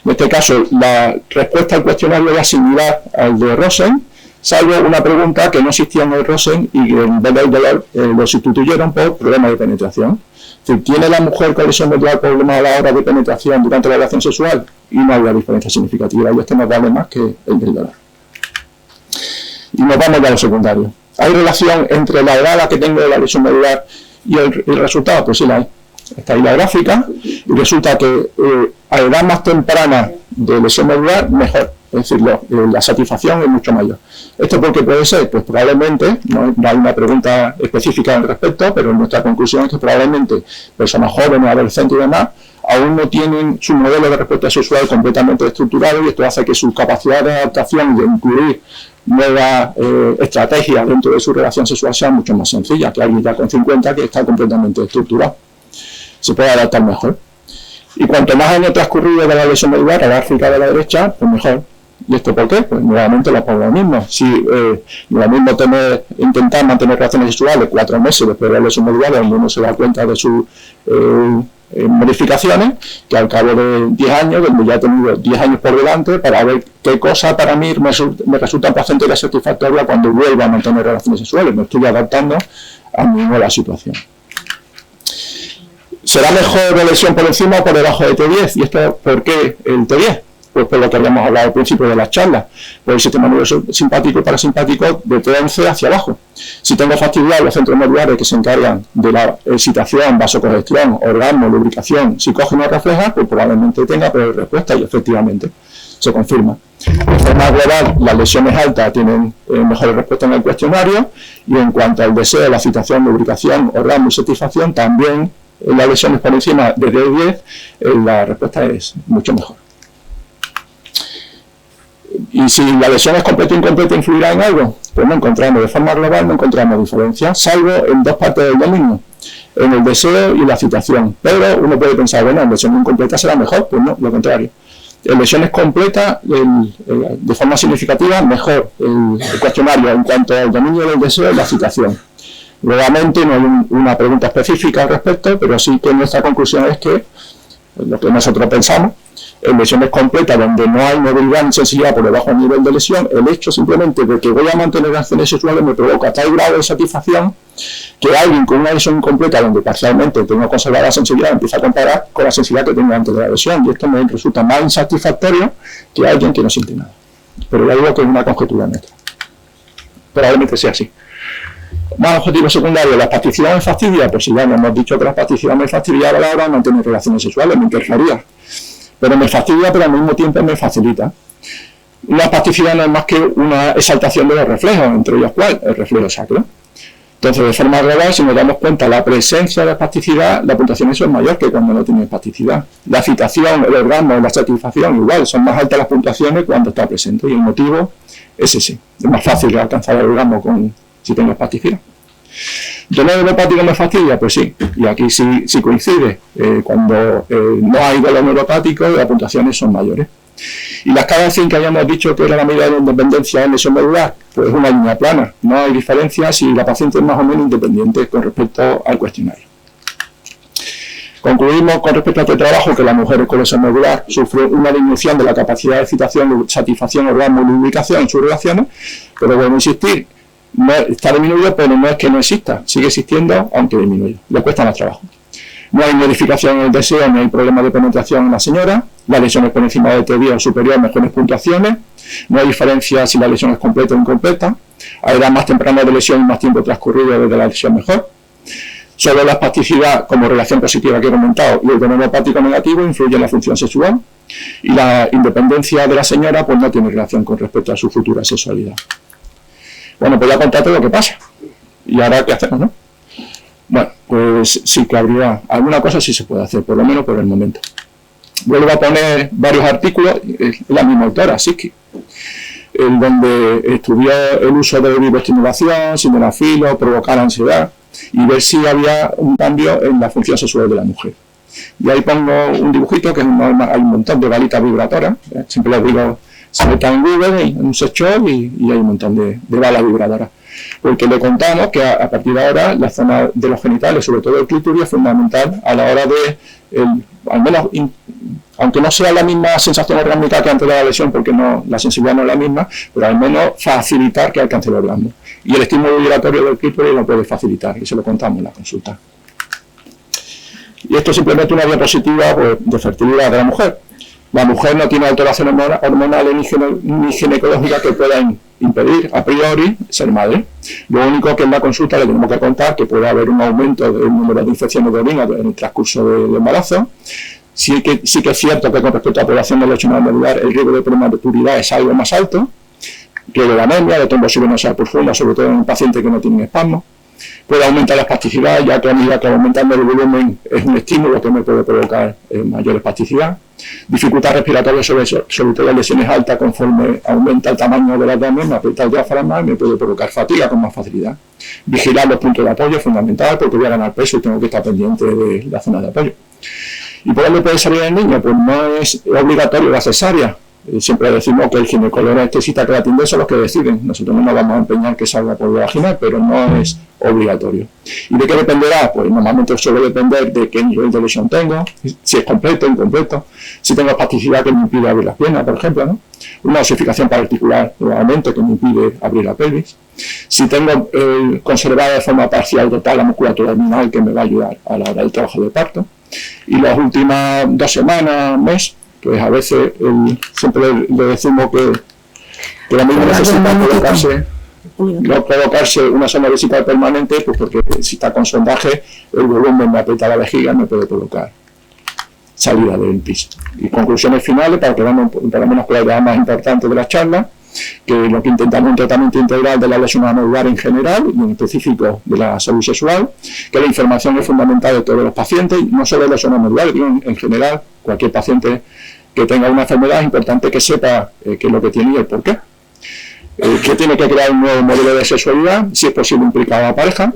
En este caso, la respuesta al cuestionario era similar al de Rosen, salvo una pregunta que no existía en el Rosen y que en vez del dolor lo sustituyeron por problemas de penetración. Es decir, ¿tiene la mujer con lesión medular problemas a la hora de penetración durante la relación sexual? Y no hay una diferencia significativa, y este nos vale más que el del dolor. Y nos vamos ya a lo secundario. ¿Hay relación entre la edad a la que tengo la lesión medular y el resultado? Pues sí la hay. Está ahí la gráfica y resulta que a edad más temprana de lesión medular, mejor. Es decir, la satisfacción es mucho mayor. ¿Esto por qué puede ser? Pues probablemente, no hay una pregunta específica al respecto, pero nuestra conclusión es que probablemente personas jóvenes, adolescentes y demás, aún no tienen su modelo de respuesta sexual completamente estructurado y esto hace que su capacidad de adaptación y de incluir nuevas estrategias dentro de su relación sexual sea mucho más sencilla que alguien ya con 50 que está completamente estructurado. Se puede adaptar mejor. Y cuanto más años transcurrido de la lesión medular, a la gráfica de la derecha, pues mejor. ¿Y esto por qué? Pues nuevamente lo pongo lo mismo. Si lo mismo intentar mantener relaciones sexuales 4 meses después de la lesión medular, donde uno se da cuenta de sus modificaciones, que al cabo de 10 años, donde ya he tenido 10 años por delante, para ver qué cosa para mí me resulta placentera y satisfactoria cuando vuelva a mantener relaciones sexuales. Me estoy adaptando a mi nueva situación. ¿Será mejor la lesión por encima o por debajo de T10? ¿Y esto por qué el T10? Pues por lo que habíamos hablado al principio de las charlas, por el sistema nervioso simpático y parasimpático de T11 hacia abajo. Si tengo facilidad los centros medulares que se encargan de la excitación, vasocongestión, orgasmo, lubricación, psicógeno refleja, pues probablemente tenga peor respuesta y efectivamente se confirma. De forma global, las lesiones altas tienen mejores respuestas en el cuestionario y en cuanto al deseo, la excitación, lubricación, orgasmo y satisfacción, también las lesiones por encima de T10, la respuesta es mucho mejor. Y si la lesión es completa o incompleta, ¿influirá en algo? Pues no encontramos, de forma global no encontramos diferencias, salvo en 2 partes del dominio, en el deseo y la excitación. Pero uno puede pensar, bueno, en lesión incompleta será mejor, pues no, lo contrario. En lesiones completas, de forma significativa, mejor el cuestionario en cuanto al dominio del deseo y la excitación. Nuevamente, no hay una pregunta específica al respecto, pero sí que nuestra conclusión es que lo que nosotros pensamos, en lesiones completas donde no hay movilidad ni sensibilidad por debajo del nivel de lesión, el hecho simplemente de que voy a mantener relaciones sexuales me provoca tal grado de satisfacción que alguien con una lesión incompleta donde parcialmente tengo conservada la sensibilidad empieza a comparar con la sensibilidad que tengo antes de la lesión, y esto me resulta más insatisfactorio que alguien que no siente nada. Pero ya digo que es una conjetura nuestra. Probablemente sea así. Más objetivos secundarios, la espasticidad me fastidia, pues si ya nos hemos dicho que la espasticidad me fastidia a la hora de mantener relaciones sexuales, me interfería. Pero me fastidia, pero al mismo tiempo me facilita. La espasticidad no es más que una exaltación de los reflejos, entre ellos ¿cuál? El reflejo sacro. Entonces, de forma global, si nos damos cuenta la presencia de la espasticidad, la puntuación eso es mayor que cuando no tiene espasticidad. La excitación, el orgasmo, la satisfacción, igual, son más altas las puntuaciones cuando está presente. Y el motivo es ese. Es más fácil alcanzar el orgasmo si tengo espasticidad. ¿Dolor neuropático me fastidia? Pues sí, y aquí sí coincide. Cuando no hay dolor neuropático, las puntuaciones son mayores. Y la escala 100 que habíamos dicho que era la medida de independencia en lesión medular, pues es una línea plana. No hay diferencia si la paciente es más o menos independiente con respecto al cuestionario. Concluimos con respecto a este trabajo que las mujeres con lesión medular sufren una disminución de la capacidad de excitación, satisfacción, orgasmo y lubricación en sus relaciones, pero bueno, insistir, no, está disminuido, pero no es que no exista, sigue existiendo, aunque disminuido, le cuesta más trabajo. No hay modificación en el deseo, no hay problema de penetración en la señora, la lesión es por encima de T10 o superior, mejores puntuaciones, no hay diferencia si la lesión es completa o incompleta, a edad más temprana de lesión y más tiempo transcurrido desde la lesión mejor. Solo la espasticidad como relación positiva que he comentado y el dolor neuropático negativo influye en la función sexual y la independencia de la señora pues no tiene relación con respecto a su futura sexualidad. Bueno, pues ya contate lo que pasa. ¿Y ahora qué hacemos, no? Bueno, pues sí que habría alguna cosa sí se puede hacer, por lo menos por el momento. Vuelvo a poner varios artículos, la misma autora, Siski, donde estudió el uso de vivoestimulación, sildenafilo, provocar ansiedad, y ver si había un cambio en la función sexual de la mujer. Y ahí pongo un dibujito que hay un montón de balitas vibratorias, siempre les digo, se meta en Google, en un sex shop y hay un montón de balas vibradoras. Porque le contamos que a partir de ahora la zona de los genitales, sobre todo el clítoris, es fundamental a la hora de, al menos, aunque no sea la misma sensación orgásmica que antes de la lesión, porque no, la sensibilidad no es la misma, pero al menos facilitar que alcance el orgasmo. Y el estímulo vibratorio del clítoris lo puede facilitar, y se lo contamos en la consulta. Y esto es simplemente una diapositiva pues, de fertilidad de la mujer. La mujer no tiene alteraciones hormonales ni ginecológicas que puedan impedir a priori ser madre. Lo único que en la consulta le tenemos que contar que puede haber un aumento del número de infecciones de orina en el transcurso del embarazo. Sí que es cierto que con respecto a la población de leche medular el riesgo de prematuridad es algo más alto. Riesgo de anemia, de trombosis venosa profunda, sobre todo en un paciente que no tiene espasmo. Puede aumentar la espasticidad, ya que a medida que aumentando el volumen es un estímulo que me puede provocar mayor espasticidad. Dificultad respiratoria, sobre todo lesiones altas, conforme aumenta el tamaño del abdomen, me aprieta el diafragma y me puede provocar fatiga con más facilidad. Vigilar los puntos de apoyo es fundamental porque voy a ganar peso y tengo que estar pendiente de la zona de apoyo. ¿Y por dónde puede salir el niño? Pues no es obligatorio la cesárea. siempre decimos que el ginecólogo necesita que la atienda, son los que deciden. Nosotros no nos vamos a empeñar que salga por vía vaginal, pero no es obligatorio. ¿Y de qué dependerá? Pues normalmente suele depender de qué nivel de lesión tengo, si es completo o incompleto, si tengo espasticidad que me impide abrir las piernas, por ejemplo, ¿no? Una osificación pararticular nuevamente que me impide abrir la pelvis, si tengo conservada de forma parcial o total la musculatura abdominal que me va a ayudar a la hora del trabajo de parto, y las últimas 2 semanas, mes, pues a veces siempre le decimos que la misma necesita colocarse una sonda vesical permanente, pues porque si está con sondaje el volumen me aprieta la vejiga y me puede provocar salida del piso. Y conclusiones finales, para que veamos por lo menos la idea más importante de la charla, que lo que intentamos es un tratamiento integral de la lesión amedular en general y en específico de la salud sexual, que la información es fundamental de todos los pacientes, no solo de lesión amedular, sino en general, cualquier paciente que tenga una enfermedad es importante que sepa qué es lo que tiene y el por qué. Que tiene que crear un nuevo modelo de sexualidad, si es posible implicar a la pareja,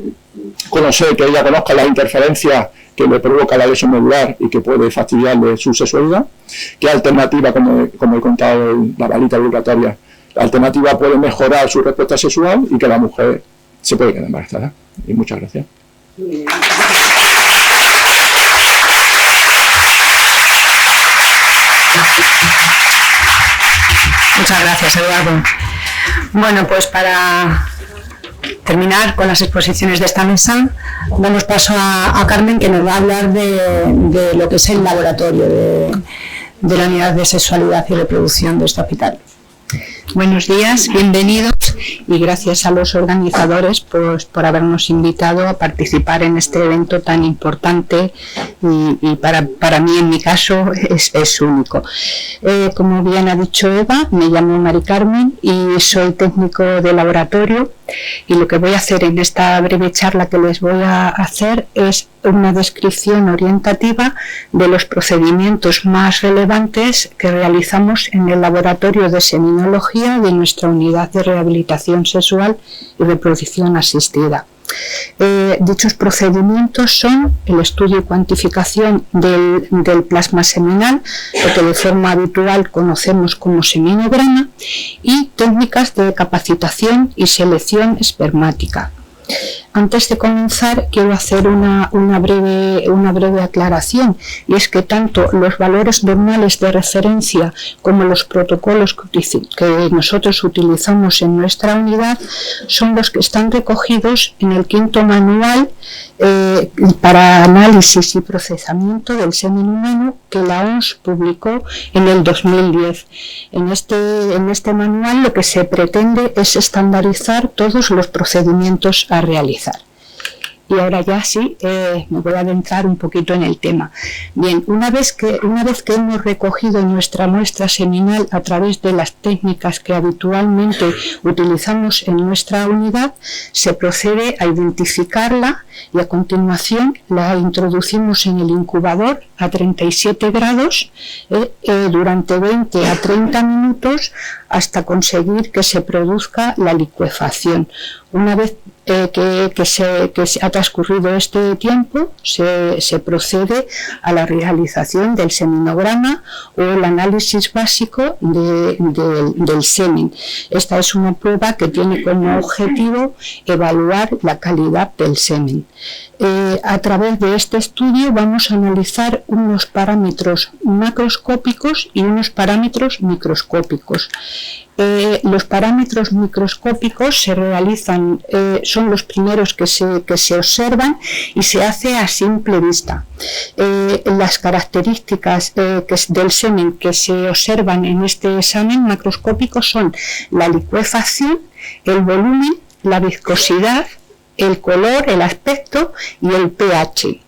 conocer, que ella conozca las interferencias que le provoca la lesión medular y que puede fastidiarle su sexualidad, qué alternativa, como he contado en la balita vibratoria, la alternativa puede mejorar su respuesta sexual y que la mujer se puede quedar embarazada. Y muchas gracias. Muchas gracias, Eduardo. Bueno, pues para terminar con las exposiciones de esta mesa, damos paso a Carmen, que nos va a hablar de lo que es el laboratorio de la unidad de sexualidad y reproducción de este hospital. Buenos días, bienvenidos y gracias a los organizadores por habernos invitado a participar en este evento tan importante y para mí, en mi caso, es único. Como bien ha dicho Eva, me llamo Mari Carmen y soy técnico de laboratorio, y lo que voy a hacer en esta breve charla que les voy a hacer es una descripción orientativa de los procedimientos más relevantes que realizamos en el laboratorio de seminología de nuestra unidad de rehabilitación sexual y reproducción asistida. Dichos procedimientos son el estudio y cuantificación del plasma seminal, lo que de forma habitual conocemos como seminograma, y técnicas de capacitación y selección espermática. Antes de comenzar, quiero hacer una breve aclaración, y es que tanto los valores normales de referencia como los protocolos que nosotros utilizamos en nuestra unidad son los que están recogidos en el 5º manual para análisis y procesamiento del semen humano que la OMS publicó en el 2010. En este manual lo que se pretende es estandarizar todos los procedimientos a realizar. Y ahora ya sí, me voy a adentrar un poquito en el tema. Bien, una vez que hemos recogido nuestra muestra seminal a través de las técnicas que habitualmente utilizamos en nuestra unidad, se procede a identificarla y a continuación la introducimos en el incubador a 37 grados durante 20 a 30 minutos hasta conseguir que se produzca la licuefacción. Una vez que se ha transcurrido este tiempo, se procede a la realización del seminograma o el análisis básico del semen. Esta es una prueba que tiene como objetivo evaluar la calidad del semen. A través de este estudio vamos a analizar unos parámetros macroscópicos y unos parámetros microscópicos. Los parámetros microscópicos se realizan, son los primeros que se observan y se hace a simple vista. Las características del semen que se observan en este examen macroscópico son la licuefacción, el volumen, la viscosidad, el color, el aspecto y el pH.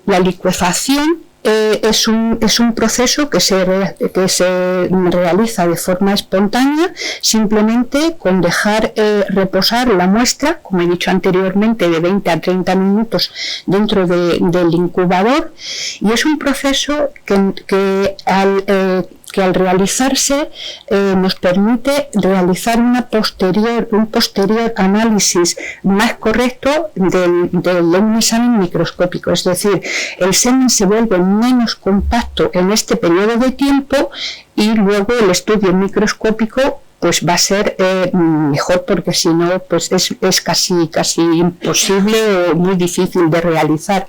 La licuefacción es un proceso que se realiza de forma espontánea, simplemente con dejar reposar la muestra, como he dicho anteriormente, de 20 a 30 minutos dentro del incubador, y es un proceso que que al realizarse nos permite realizar un posterior análisis más correcto de un examen microscópico. Es decir, el semen se vuelve menos compacto en este periodo de tiempo y luego el estudio microscópico pues va a ser mejor, porque si no pues es casi imposible o muy difícil de realizar.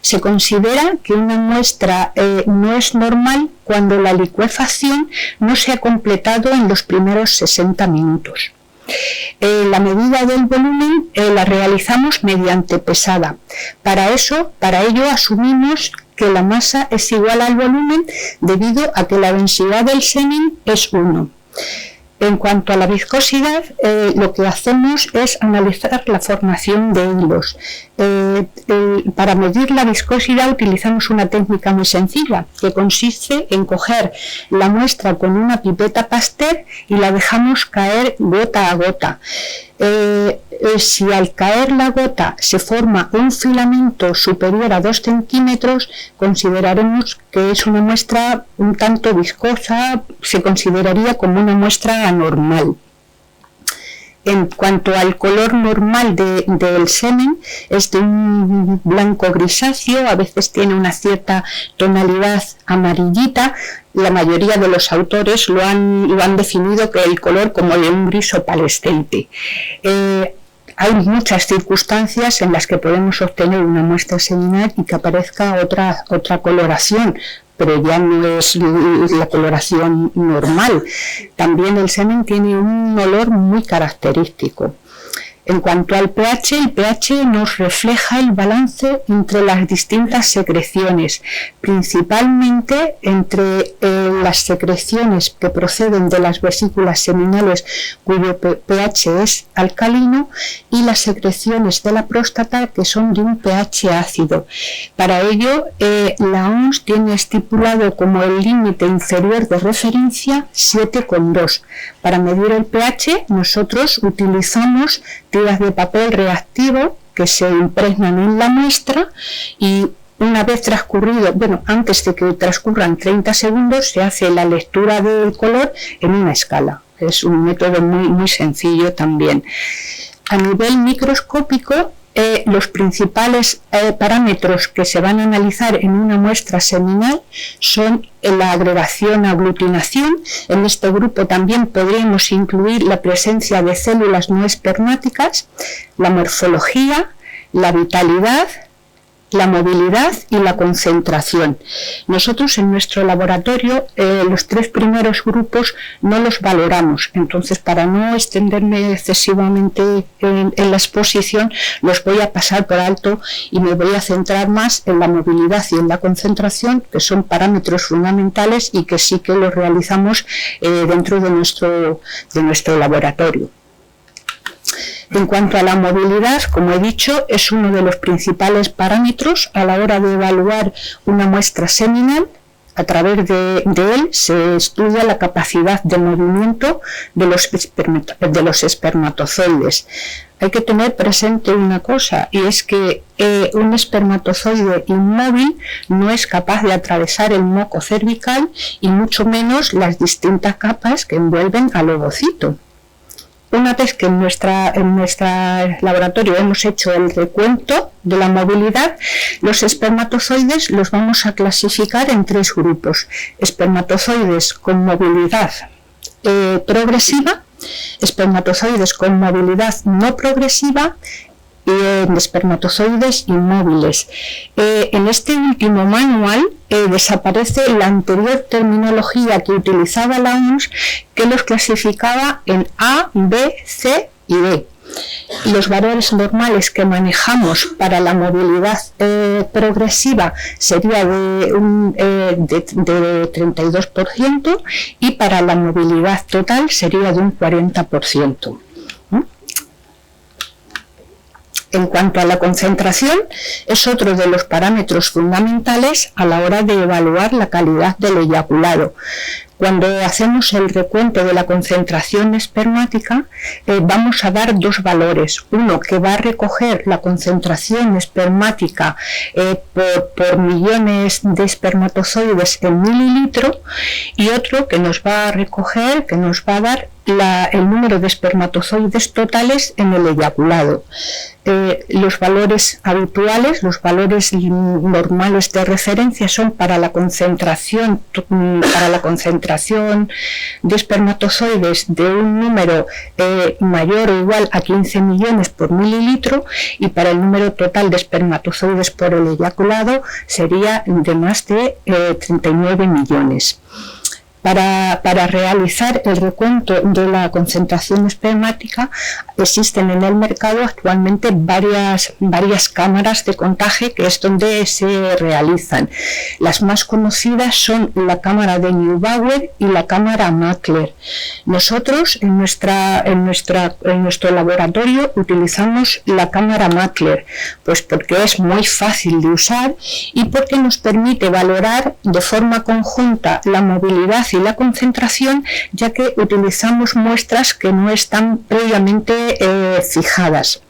Se considera que una muestra no es normal cuando la licuefacción no se ha completado en los primeros 60 minutos. La medida del volumen la realizamos mediante pesada. Para ello asumimos que la masa es igual al volumen debido a que la densidad del semen es 1. En cuanto a la viscosidad, lo que hacemos es analizar la formación de hilos. Para medir la viscosidad utilizamos una técnica muy sencilla, que consiste en coger la muestra con una pipeta Pasteur y la dejamos caer gota a gota. Si al caer la gota se forma un filamento superior a 2 centímetros, consideraremos que es una muestra un tanto viscosa, se consideraría como una muestra anormal. En cuanto al color normal del semen, es de un blanco grisáceo, a veces tiene una cierta tonalidad amarillita. La mayoría de los autores lo han definido que el color como de un gris opalescente. Hay muchas circunstancias en las que podemos obtener una muestra seminal y que aparezca otra coloración, pero ya no es la coloración normal. También el semen tiene un olor muy característico. En cuanto al pH, el pH nos refleja el balance entre las distintas secreciones, principalmente entre las secreciones que proceden de las vesículas seminales cuyo pH es alcalino y las secreciones de la próstata que son de un pH ácido. Para ello, la OMS tiene estipulado como el límite inferior de referencia 7,2. Para medir el pH, nosotros utilizamos tiras de papel reactivo que se impregnan en la muestra y una vez antes de que transcurran 30 segundos se hace la lectura del color en una escala. Es un método muy, muy sencillo también. A nivel microscópico, los principales parámetros que se van a analizar en una muestra seminal son la agregación-aglutinación. En este grupo también podríamos incluir la presencia de células no espermáticas, la morfología, la vitalidad, la movilidad y la concentración. Nosotros en nuestro laboratorio los 3 primeros grupos no los valoramos, entonces para no extenderme excesivamente en la exposición los voy a pasar por alto y me voy a centrar más en la movilidad y en la concentración, que son parámetros fundamentales y que sí que los realizamos dentro de nuestro laboratorio. En cuanto a la movilidad, como he dicho, es uno de los principales parámetros a la hora de evaluar una muestra seminal. A través de él se estudia la capacidad de movimiento de los espermatozoides. Hay que tener presente una cosa, y es que un espermatozoide inmóvil no es capaz de atravesar el moco cervical y mucho menos las distintas capas que envuelven al ovocito. Una vez que en nuestro laboratorio hemos hecho el recuento de la movilidad, los espermatozoides los vamos a clasificar en 3 grupos: espermatozoides con movilidad progresiva, espermatozoides con movilidad no progresiva y espermatozoides inmóviles. En este último manual desaparece la anterior terminología que utilizaba la OMS, que los clasificaba en A, B, C y D. Los valores normales que manejamos para la movilidad progresiva sería de 32% y para la movilidad total sería de un 40%. En cuanto a la concentración, es otro de los parámetros fundamentales a la hora de evaluar la calidad del eyaculado. cuando hacemos el recuento de la concentración espermática, vamos a dar dos valores. Uno que va a recoger la concentración espermática por millones de espermatozoides en mililitro, y otro que nos va a recoger, que nos va a dar el número de espermatozoides totales en el eyaculado. Los valores habituales, los valores normales de referencia son para la concentración de espermatozoides de un número mayor o igual a 15 millones por mililitro, y para el número total de espermatozoides por el eyaculado sería de más de 39 millones. Para realizar el recuento de la concentración espermática existen en el mercado actualmente varias cámaras de contaje, que es donde se realizan. Las más conocidas son la cámara de Neubauer y la cámara Mächler. Nosotros en nuestro laboratorio utilizamos la cámara Mächler, pues porque es muy fácil de usar y porque nos permite valorar de forma conjunta la movilidad y la concentración, ya que utilizamos muestras que no están previamente fijadas.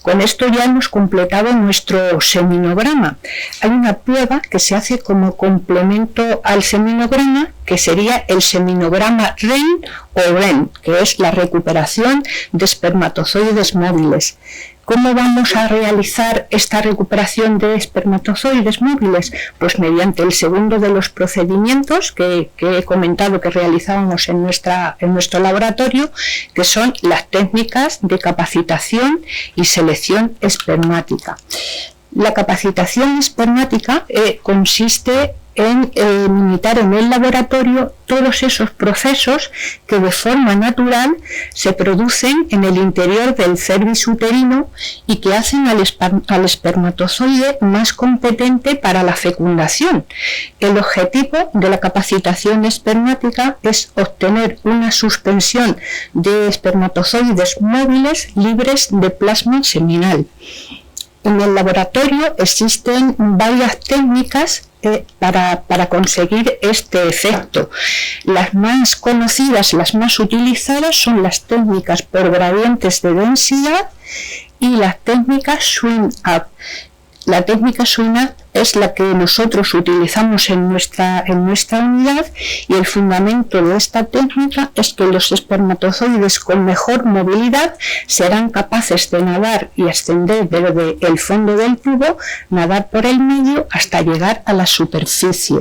Con esto ya hemos completado nuestro seminograma. Hay una prueba que se hace como complemento al seminograma, que sería el seminograma REN o REN, que es la recuperación de espermatozoides móviles. ¿Cómo vamos a realizar esta recuperación de espermatozoides móviles? Pues mediante el segundo de los procedimientos que he comentado que realizábamos en nuestro laboratorio, que son las técnicas de capacitación y selección espermática. La capacitación espermática consiste en imitar en el laboratorio todos esos procesos que de forma natural se producen en el interior del cervix uterino y que hacen al espermatozoide más competente para la fecundación. El objetivo de la capacitación espermática es obtener una suspensión de espermatozoides móviles libres de plasma seminal. En el laboratorio existen varias técnicas para conseguir este efecto. Las más conocidas, las más utilizadas son las técnicas por gradientes de densidad y las técnicas swing-up. La técnica swing-up es la que nosotros utilizamos en nuestra unidad, y el fundamento de esta técnica es que los espermatozoides con mejor movilidad serán capaces de nadar y ascender desde el fondo del tubo, nadar por el medio hasta llegar a la superficie.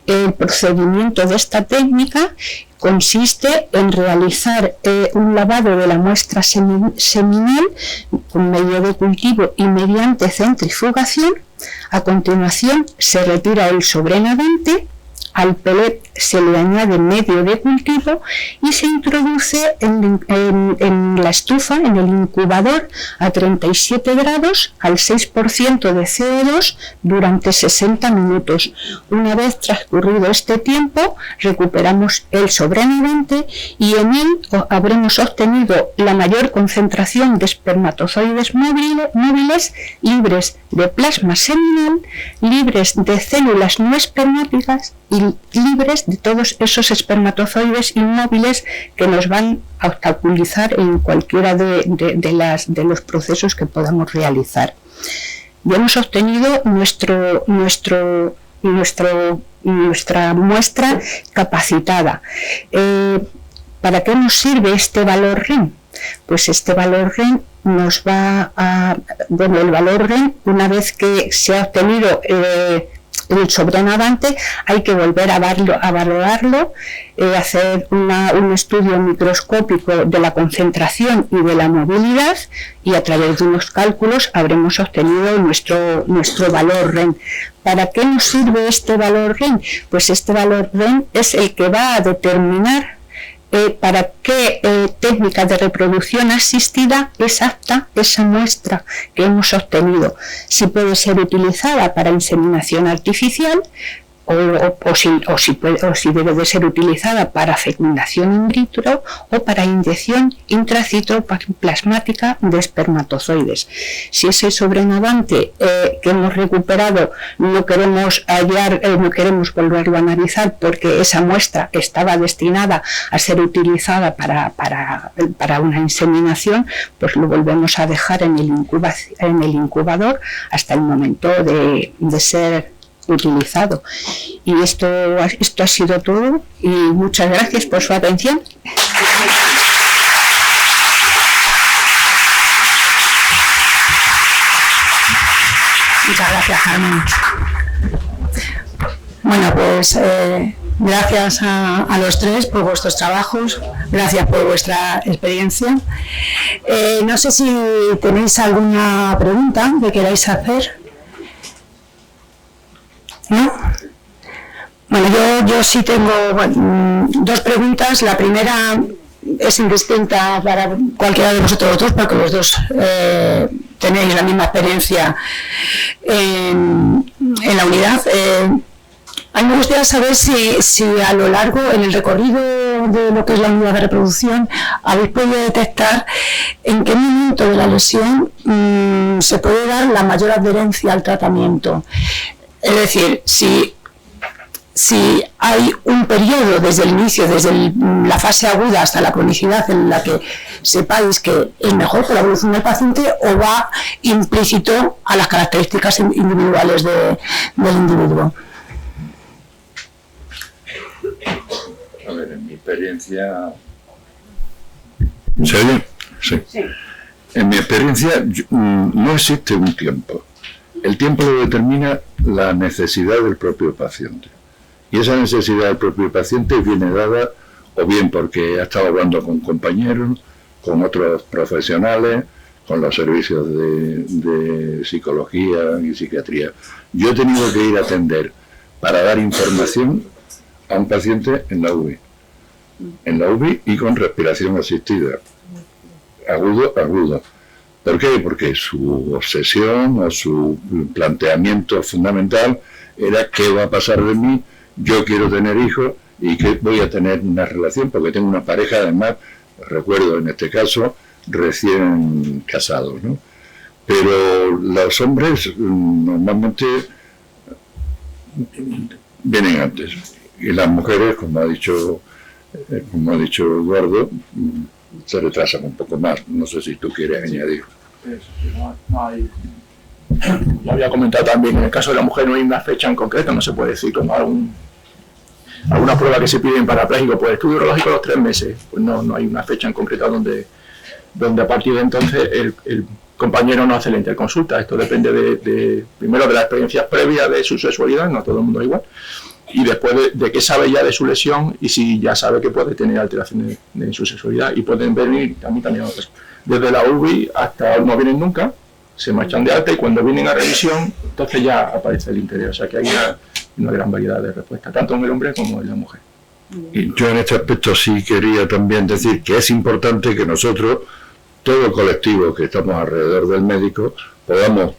El procedimiento de esta técnica consiste en realizar un lavado de la muestra seminal con medio de cultivo y mediante centrifugación. A continuación se retira el sobrenadante, al pellet se le añade medio de cultivo y se introduce en la estufa, en el incubador, a 37 grados al 6% de CO2 durante 60 minutos. Una vez transcurrido este tiempo, recuperamos el sobrenadante y en él habremos obtenido la mayor concentración de espermatozoides móviles libres de plasma seminal, libres de células no espermáticas y libres de todos esos espermatozoides inmóviles que nos van a obstaculizar en cualquiera de los procesos que podamos realizar. Ya hemos obtenido nuestra muestra capacitada. ¿Para qué nos sirve este valor REN? Pues este valor REN nos va a... Bueno, el valor REN, una vez que se ha obtenido el sobrenadante, hay que volver a valorarlo, hacer un estudio microscópico de la concentración y de la movilidad, y a través de unos cálculos habremos obtenido nuestro valor REN. ¿Para qué nos sirve este valor REN? Pues este valor REN es el que va a determinar para qué técnica de reproducción asistida es apta esa muestra que hemos obtenido. Si puede ser utilizada para inseminación artificial o si debe de ser utilizada para fecundación in vitro o para inyección intracitoplasmática de espermatozoides. Si ese sobrenadante que hemos recuperado no queremos no queremos volverlo a analizar porque esa muestra estaba destinada a ser utilizada para una inseminación, pues lo volvemos a dejar en el incubador hasta el momento de ser utilizado. Y esto ha sido todo y muchas gracias por su atención. Muchas gracias, Carmen. Bueno, pues gracias a los tres por vuestros trabajos, gracias por vuestra experiencia. No sé si tenéis alguna pregunta que queráis hacer. ¿No? Bueno, yo sí tengo dos preguntas. La primera es indistinta para cualquiera de vosotros dos, porque los dos tenéis la misma experiencia en la unidad. A mí me gustaría saber si a lo largo, en el recorrido de lo que es la unidad de reproducción, habéis podido detectar en qué momento de la lesión se puede dar la mayor adherencia al tratamiento. Es decir, si hay un periodo desde el inicio, desde la fase aguda hasta la cronicidad en la que sepáis que es mejor para la evolución del paciente, o va implícito a las características individuales del individuo. A ver, en mi experiencia... ¿Se oye? Sí. En mi experiencia no existe un tiempo. El tiempo lo determina la necesidad del propio paciente. Y esa necesidad del propio paciente viene dada o bien porque ha estado hablando con compañeros, con otros profesionales, con los servicios de psicología y psiquiatría. Yo he tenido que ir a atender para dar información a un paciente en la UBI. En la UBI y con respiración asistida. Agudo. ¿Por qué? Porque su obsesión o su planteamiento fundamental era qué va a pasar de mí, yo quiero tener hijos y que voy a tener una relación porque tengo una pareja, además, recuerdo en este caso, recién casados, ¿no? Pero los hombres normalmente vienen antes y las mujeres, como ha dicho Eduardo, se retrasan un poco más. No sé si tú quieres añadir. No hay. Yo había comentado también, en el caso de la mujer no hay una fecha en concreto, no se puede decir como alguna prueba que se pide en parapléjico, pues estudio urológico a los 3 meses, pues no hay una fecha en concreto donde a partir de entonces el compañero no hace la interconsulta. Esto depende primero de las experiencias previas de su sexualidad, no todo el mundo es igual, y después de qué sabe ya de su lesión y si ya sabe que puede tener alteraciones de su sexualidad. Y pueden venir, a mí también desde la UBI hasta no vienen nunca, se marchan de alta y cuando vienen a revisión, entonces ya aparece el interés. O sea que hay una gran variedad de respuestas, tanto en el hombre como en la mujer. Y yo en este aspecto sí quería también decir que es importante que nosotros, todo el colectivo que estamos alrededor del médico, podamos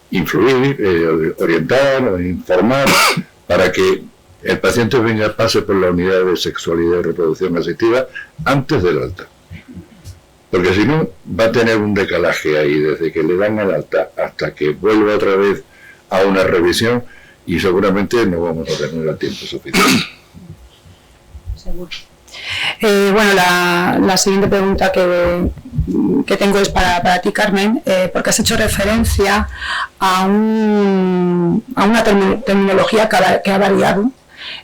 influir, orientar, informar, para que el paciente pase por la unidad de sexualidad y reproducción asistida antes del alta. Porque si no, va a tener un decalaje ahí desde que le dan el alta hasta que vuelva otra vez a una revisión y seguramente no vamos a tener el tiempo suficiente. Seguro. Bueno, la siguiente pregunta que tengo es para ti, Carmen, porque has hecho referencia a una terminología que ha variado,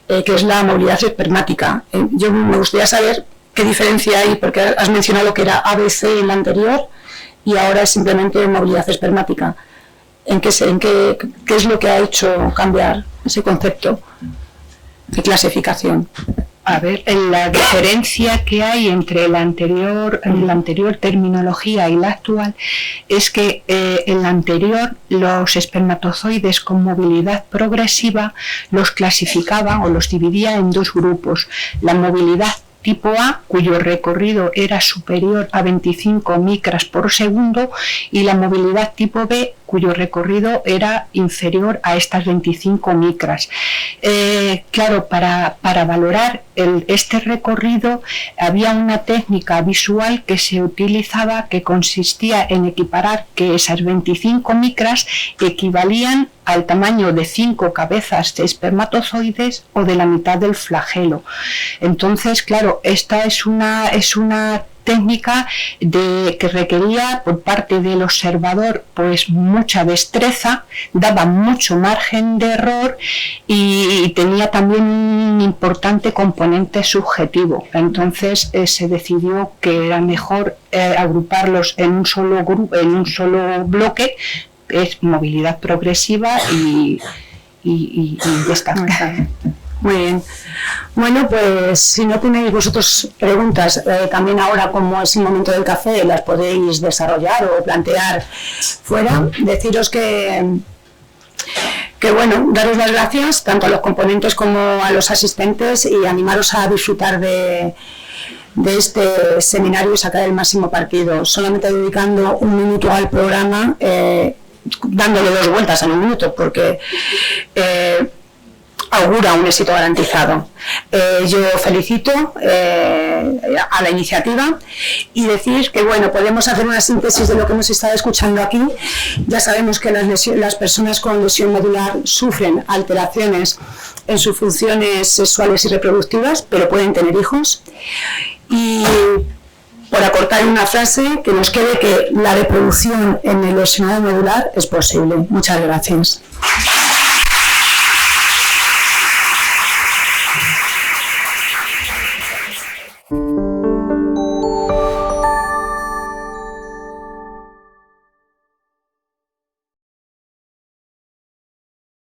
que es la movilidad espermática. Yo me gustaría saber qué diferencia hay, porque has mencionado que era ABC en la anterior y ahora es simplemente movilidad espermática. ¿Qué es lo que ha hecho cambiar ese concepto de clasificación? A ver, la diferencia que hay entre la anterior terminología y la actual es que en la anterior los espermatozoides con movilidad progresiva los clasificaba o los dividía en 2 grupos. La movilidad tipo A, cuyo recorrido era superior a 25 micras por segundo, y la movilidad tipo B, cuyo recorrido era inferior a estas 25 micras. claro, para valorar este recorrido había una técnica visual que se utilizaba que consistía en equiparar que esas 25 micras equivalían al tamaño de 5 cabezas de espermatozoides o de la mitad del flagelo. Entonces, claro, esta es una técnica que requería por parte del observador pues mucha destreza, daba mucho margen de error y tenía también un importante componente subjetivo. Entonces se decidió que era mejor agruparlos en un solo grupo, en un solo bloque, es movilidad progresiva y esta. Muy bien. Bueno, pues si no tenéis vosotros preguntas, también ahora como es el momento del café, las podéis desarrollar o plantear fuera. Deciros que bueno, daros las gracias tanto a los componentes como a los asistentes y animaros a disfrutar de este seminario y sacar el máximo partido. Solamente dedicando un minuto al programa, dándole 2 vueltas en un minuto, porque augura un éxito garantizado. Yo felicito a la iniciativa y decir que bueno, podemos hacer una síntesis de lo que hemos estado escuchando aquí. Ya sabemos que las personas con lesión medular sufren alteraciones en sus funciones sexuales y reproductivas, pero pueden tener hijos. Y por acortar una frase, que nos quede que la reproducción en el lesionado medular es posible. Muchas gracias.